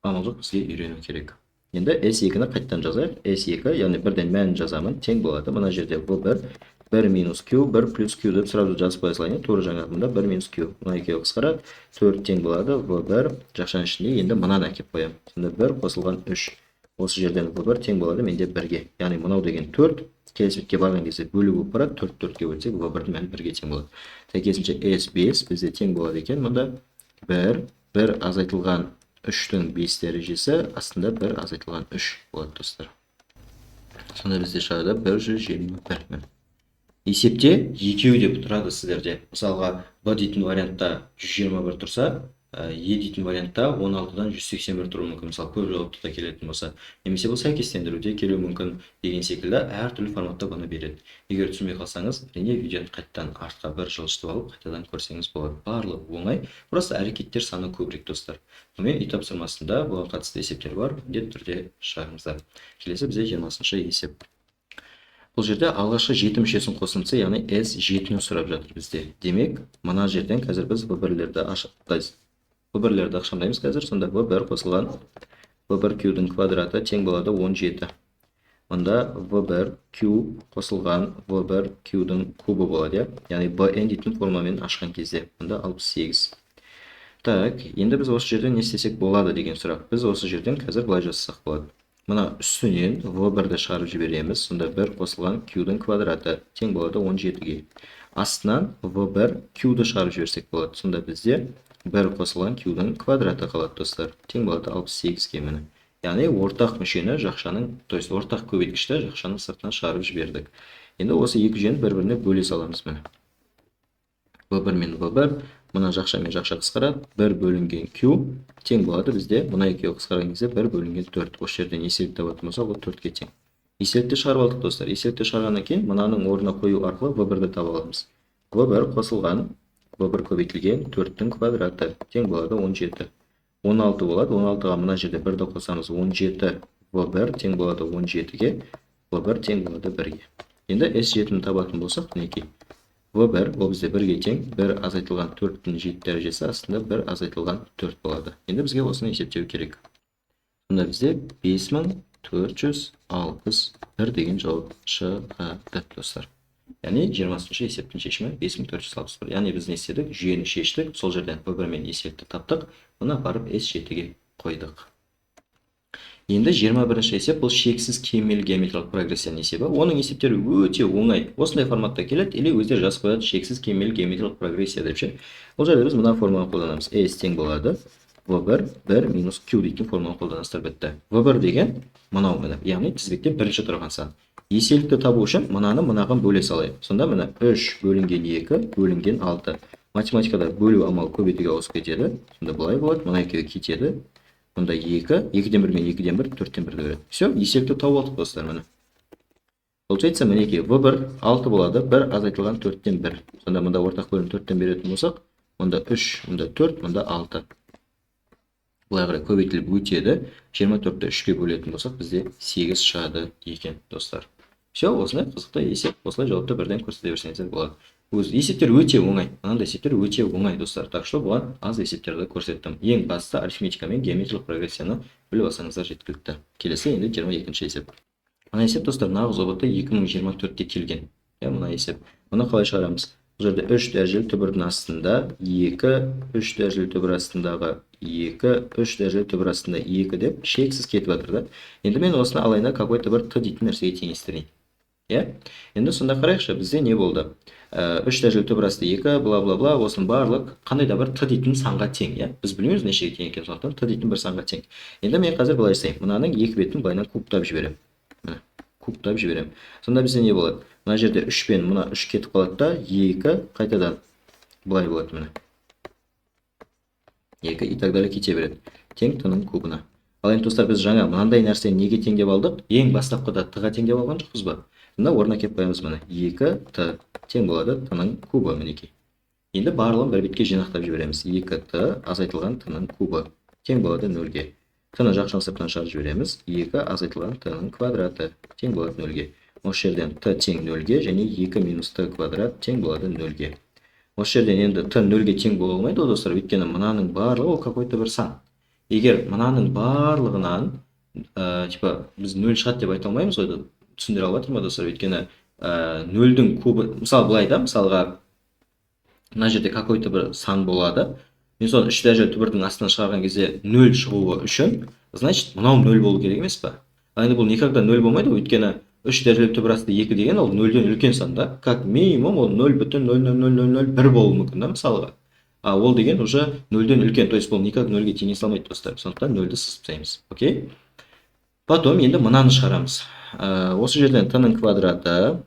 амал жоқ, бізге үйрену керек. Енді S2-ні қайттан жазайық. S2, яғни бірден мәнін жазамын, тең болады. Мына жерде V1, 1 минус Q, 1 плюс Q деп сразу жазып қоя салайын. Тура жаңағында 1 минус Q. Мына екеуі қысқарады. 4 тең болады. V1 жақшаның ішінде енді мынаны әкеп қоямын. Сонда 1 қосылған 3. Осы жерден V1 тең болады менде 1-ге. Яғни мынау деген 4. Келесі бетке барған кезде бөлу болып барады. 4 4-ге бөлсек V1-дің мәні 1-ге тең болады. Сәйкесінше S5 бізде тең болады екен. Мұнда 1 азайтылған 3-тің 5 дәрежесі астында 1 азайтылған 3 болады достар. Сонда бізде шығады 121. Есепте екеуі де тұрады сіздерде. Мысалға, B дейтін вариантта 121 тұрса, E дейтін вариантта 16-дан 181 тұруы мүмкін. Мысалы, көп жауапты да келетін болса. Немесе бұл сәйкестендіруде келуі мүмкін деген секілді әртүрлі форматта бұны береді. Егер түсінбей қалсаңыз, әрине видеоны қайттан артқа бір жылжытып алып, қайтадан көрсеңіз болады. Барлығы оңай. Просто әрекеттер саны көбірек достар. Бұнымен үй тапсырмасында бұған қатысты есептер бар, міндетті түрде шығарыңыздар. Келесі бізде 20-шы есеп. Бұл жерде алғашқы 7 мүшесін қосындысы, яғни S7-ні сұрап жатыр бізде. Демек, мына жерден қазір біз V1-лерді ақшамдаймыз қазір. Сонда V1 қосылған V1 Q-дің квадраты тең болады 17. Мұнда V1 Q қосылған V1 Q-дің кубы болады. Яғни BN дейтін формамен ашқан кезде. Мұнда 68. Так, енді біз осы жерден не істесек болады деген сұрақ. Біз осы жерден қазір былай жазсақ болады. Мына үстінен V1-ді шығарып жібереміз. Сонда 1 қосылған Q-дің квадраты тең болады 17-ге. Астынан V1 Q-ді шығарып жіберсек болады. Сонда бізде 1 қосылған Q-дің квадраты қалады достар. Тең болады 68-ге міне. Яғни ортақ мүшені жақшаның, то есть ортақ көбейткішті жақшаның сыртына шығарып жібердік. Енді осы екі жүйені бір-біріне бөле саламыз міне. V1 мен V1, мына жақша мен жақша қысқарады. 1 бөлінген Q тең болады бізде. Мына екеуі қысқарған кезде 1 бөлінген 4. Осы жерден еселік табатын болса, ол 4-ге тең. Еселікті шығарып алдық достар. Еселікті шығарғаннан кейін мынаның орнына қою арқылы V1-ді таба аламыз. V1 қосылған V1 көбейтілген 4-тің квадраты тең болады 17. 16 болады. 16-ға мына жерде 1-ді қосамыз 17. V1 тең болады 17-ге. V1 тең болады 1-ге. Енді S7-ні табатын болсақ, мінекей. V1 ол бізде 1-ге тең. 1 азайтылған 4-тің 7 дәрежесі астында 1 азайтылған 4 болады. Енді бізге осыны есептеу керек. Сонда бізде 5461 деген жауап шығады достар. Яғни 20-шы есептің шешімі 5461. Яғни біз не істедік? Жүйені шештік. Сол жерден V1 мен еселікті таптық. Мұны барып S7-ге қойдық. Енді 21-ші есеп бұл шексіз кемел геометриялық прогрессияның есебі. Оның есептері өте оңай. Осындай форматта келеді, или өздер жазып қояды шексіз кемел геометриялық прогрессия деп ше. Бұл жерде біз мына форманы қолданамыз. S тең болады V1 1 минус Q дейтін форманы қолданасыздар бітті. V1 деген мынау міне, яғни тізбекте бірінші тұрған сан. Еселікті табу үшін мынаны мынаған бөле салайық. Сонда міне 3 бөлінген 2 бөлінген 6. Математикада бөлу амалы көбейтуге ауысып кетеді. Сонда былай болады, мына екеуі кетеді. Мұнда 2, 2-ден 1 мен 2-ден 1, 4-тен 1 береді. Все, еселікті тауып алдық достар міне. Получается, мінекей V1 6 болады, 1 азайтылған 4-тен 1. Сонда мұнда ортақ бөлім 4-тен беретін болсақ, мұнда 3, мұнда 4, мұнда 6. Бұлай қарай көбейтіліп өтеді. 24-ті 3-ке бөлетін болсақ, бізде 8 шығады екен достар. Все, осындай қызықты есеп, осылай жауапты бірден көрсете берсеңіздер болады. Өз есептер өте оңай. Мынандай есептер өте оңай достар. Так что бұған аз есептерді көрсеттім. Ең басты арифметика мен геометриялық прогрессияны біліп алсаңыздар жеткілікті. Келесі енді 22-ші есеп. Мына есеп достар нағыз обытты 2024-те келген. Мына есеп. Мұны қалай шығарамыз? Бұл жерде 3 дәрежелі түбірдің астында 2, 3 дәрежелі түбір астындағы 2, 3 дәрежелі түбір астында 2 деп шексіз кетіп жатыр да. Енді мен осыны алайына какой-то бір т дейтін нәрсеге теңестірейін. Енді сонда қарайықшы, бізде не болды? 3 дәрежелі түбір асты 2, бла-бла-бла, осының барлық қандай да бір т дейтін санға тең, біз білмейміз нешеге тең екен, сондықтан т дейтін бір санға тең. Енді мен қазір былай жасаймын. Мынаның екі бетін былайынан кубтап жіберемін. Міне, кубтап жіберемін. Сонда бізде не болады? Мына жерде 3 пен мына 3 кетіп қалады да, 2 қайтадан былай болады міне. 2 и так далее кете береді. Тең т-ның кубына. Ал енді достар, біз жаңа мынандай нәрсені неге тең деп алдық? Ең бастапқыда т-ға тең деп алған жоқпыз ба? Сонда орнына келіп қоямыз міне. 2 т тең болады т-ның кубы мінекей. Енді барлығын бір бетке жинақтап жібереміз. 2 т азайтылған т-ның кубы тең болады 0-ге. Т-ны жақшаның сыртынан шығарып жібереміз. 2 азайтылған т-ның квадраты тең болады 0-ге. Осы жерден т тең 0-ге және 2 минус т квадрат тең болады 0-ге. Осы жерден енді т 0-ге тең бола алмайды достар, өйткені мынаның барлығы ол какой-то бір сан. Егер мынаның барлығынан типа біз нөл шығады деп айта алмаймыз ғой, түсіндіре алып жатыр ма достар? Өйткені нөлдің кубы, мысалы былай да, мысалға мына жерде какой-то бір сан болады. Мен соны 3 дәрежелі түбірдің астына шығарған кезде 0 шығуы үшін, значит, мынау 0 болу керек емес па? Ал енді бұл никогда 0 болмайды, өйткені 3 дәрежелі түбір асты 2 деген ол 0-ден үлкен сан да. Как минимум ол 0,00001 болуы мүмкін да, мысалға. А ол деген уже 0-ден үлкен, то есть бұл никак 0-ге теңесе салмайды достар. Сондықтан 0-ді сызып тастаймыз. Окей? Потом енді мынаны шығарамыз. Осы жерден t-ның квадраты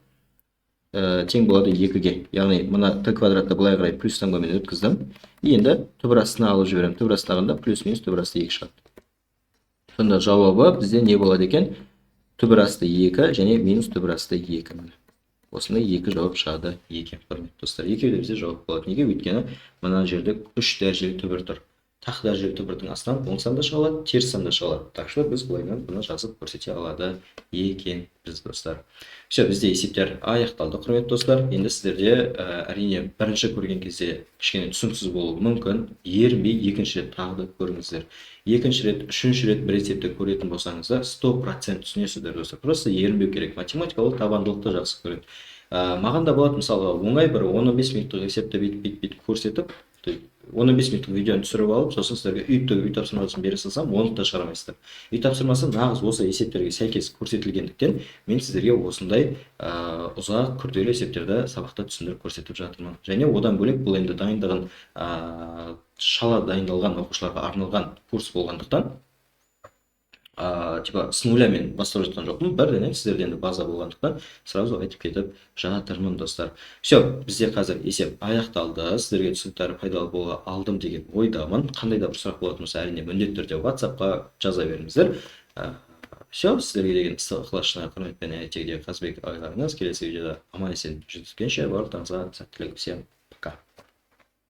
тең болады 2-ге. Яғни мына t квадратты былай қарай плюс таңбамен өткіздім. Енді түбір астына алып жіберемін. Түбір астынағанда плюс минус түбір асты 2 шығады. Сонда жауабы бізде не болады екен? Түбір асты 2 және минус түбір асты 2. Осындай 2 жауап шығады екен. Құрметті достар, екеуі де бізде жауап болады. Неге? Өйткені мына жерде 3 дәрежелі түбір тұр. Тақ дәрежелі түбірдің астынан оң санда шыға алады, теріс санда шыға алады. Так что біз былайынан бұны жазып көрсете алады екенбіз достар. Все, бізде есептер аяқталды, құрметті достар. Енді сіздерде әрине бірінші көрген кезде кішкене түсініксіз болуы мүмкін. Ерінбей екінші рет тағы да көріңіздер. Екінші рет, үшінші рет бір есепті көретін болсаңыздар 100% түсінесіздер достар. Просто ерінбеу керек. Математика ол табандылықты жақсы көреді. Маған да болады, мысалға, оңай бір 15 минуттық есепті бүйтіп көрсетіп, 15 минуттық видеоны түсіріп алып, сосын сіздерге үй тапсырмасын бере салсам, оны да шығарамайсыздар. Үй тапсырмасы нағыз осы есептерге сәйкес көрсетілгендіктен мен сіздерге осындай ұзақ күрделі есептерді сабақта түсіндіріп көрсетіп жатырмын. Және одан бөлек бұл енді дайындығын шала дайындалған оқушыларға арналған курс болғандықтан типа с нуля мен бастап жатқан жоқпын, бірден сіздерден база болғандықтан сразу айтып кетіп жатырмын достар. Все, бізде қазір есеп аяқталды. Сіздерге түсініктері пайдалы бола алдым деген ойдамын. Қандай да бір сұрақ болатын болса, әрине міндетті түрде WhatsApp-қа жаза беріңіздер. Все, сіздерге деген ыстық ықыласына құрметпен әйтегіде Қазбек ағаңыз. Келесі видеода аман есен жүздескенше барлықтарыңызға сәттілік. Всем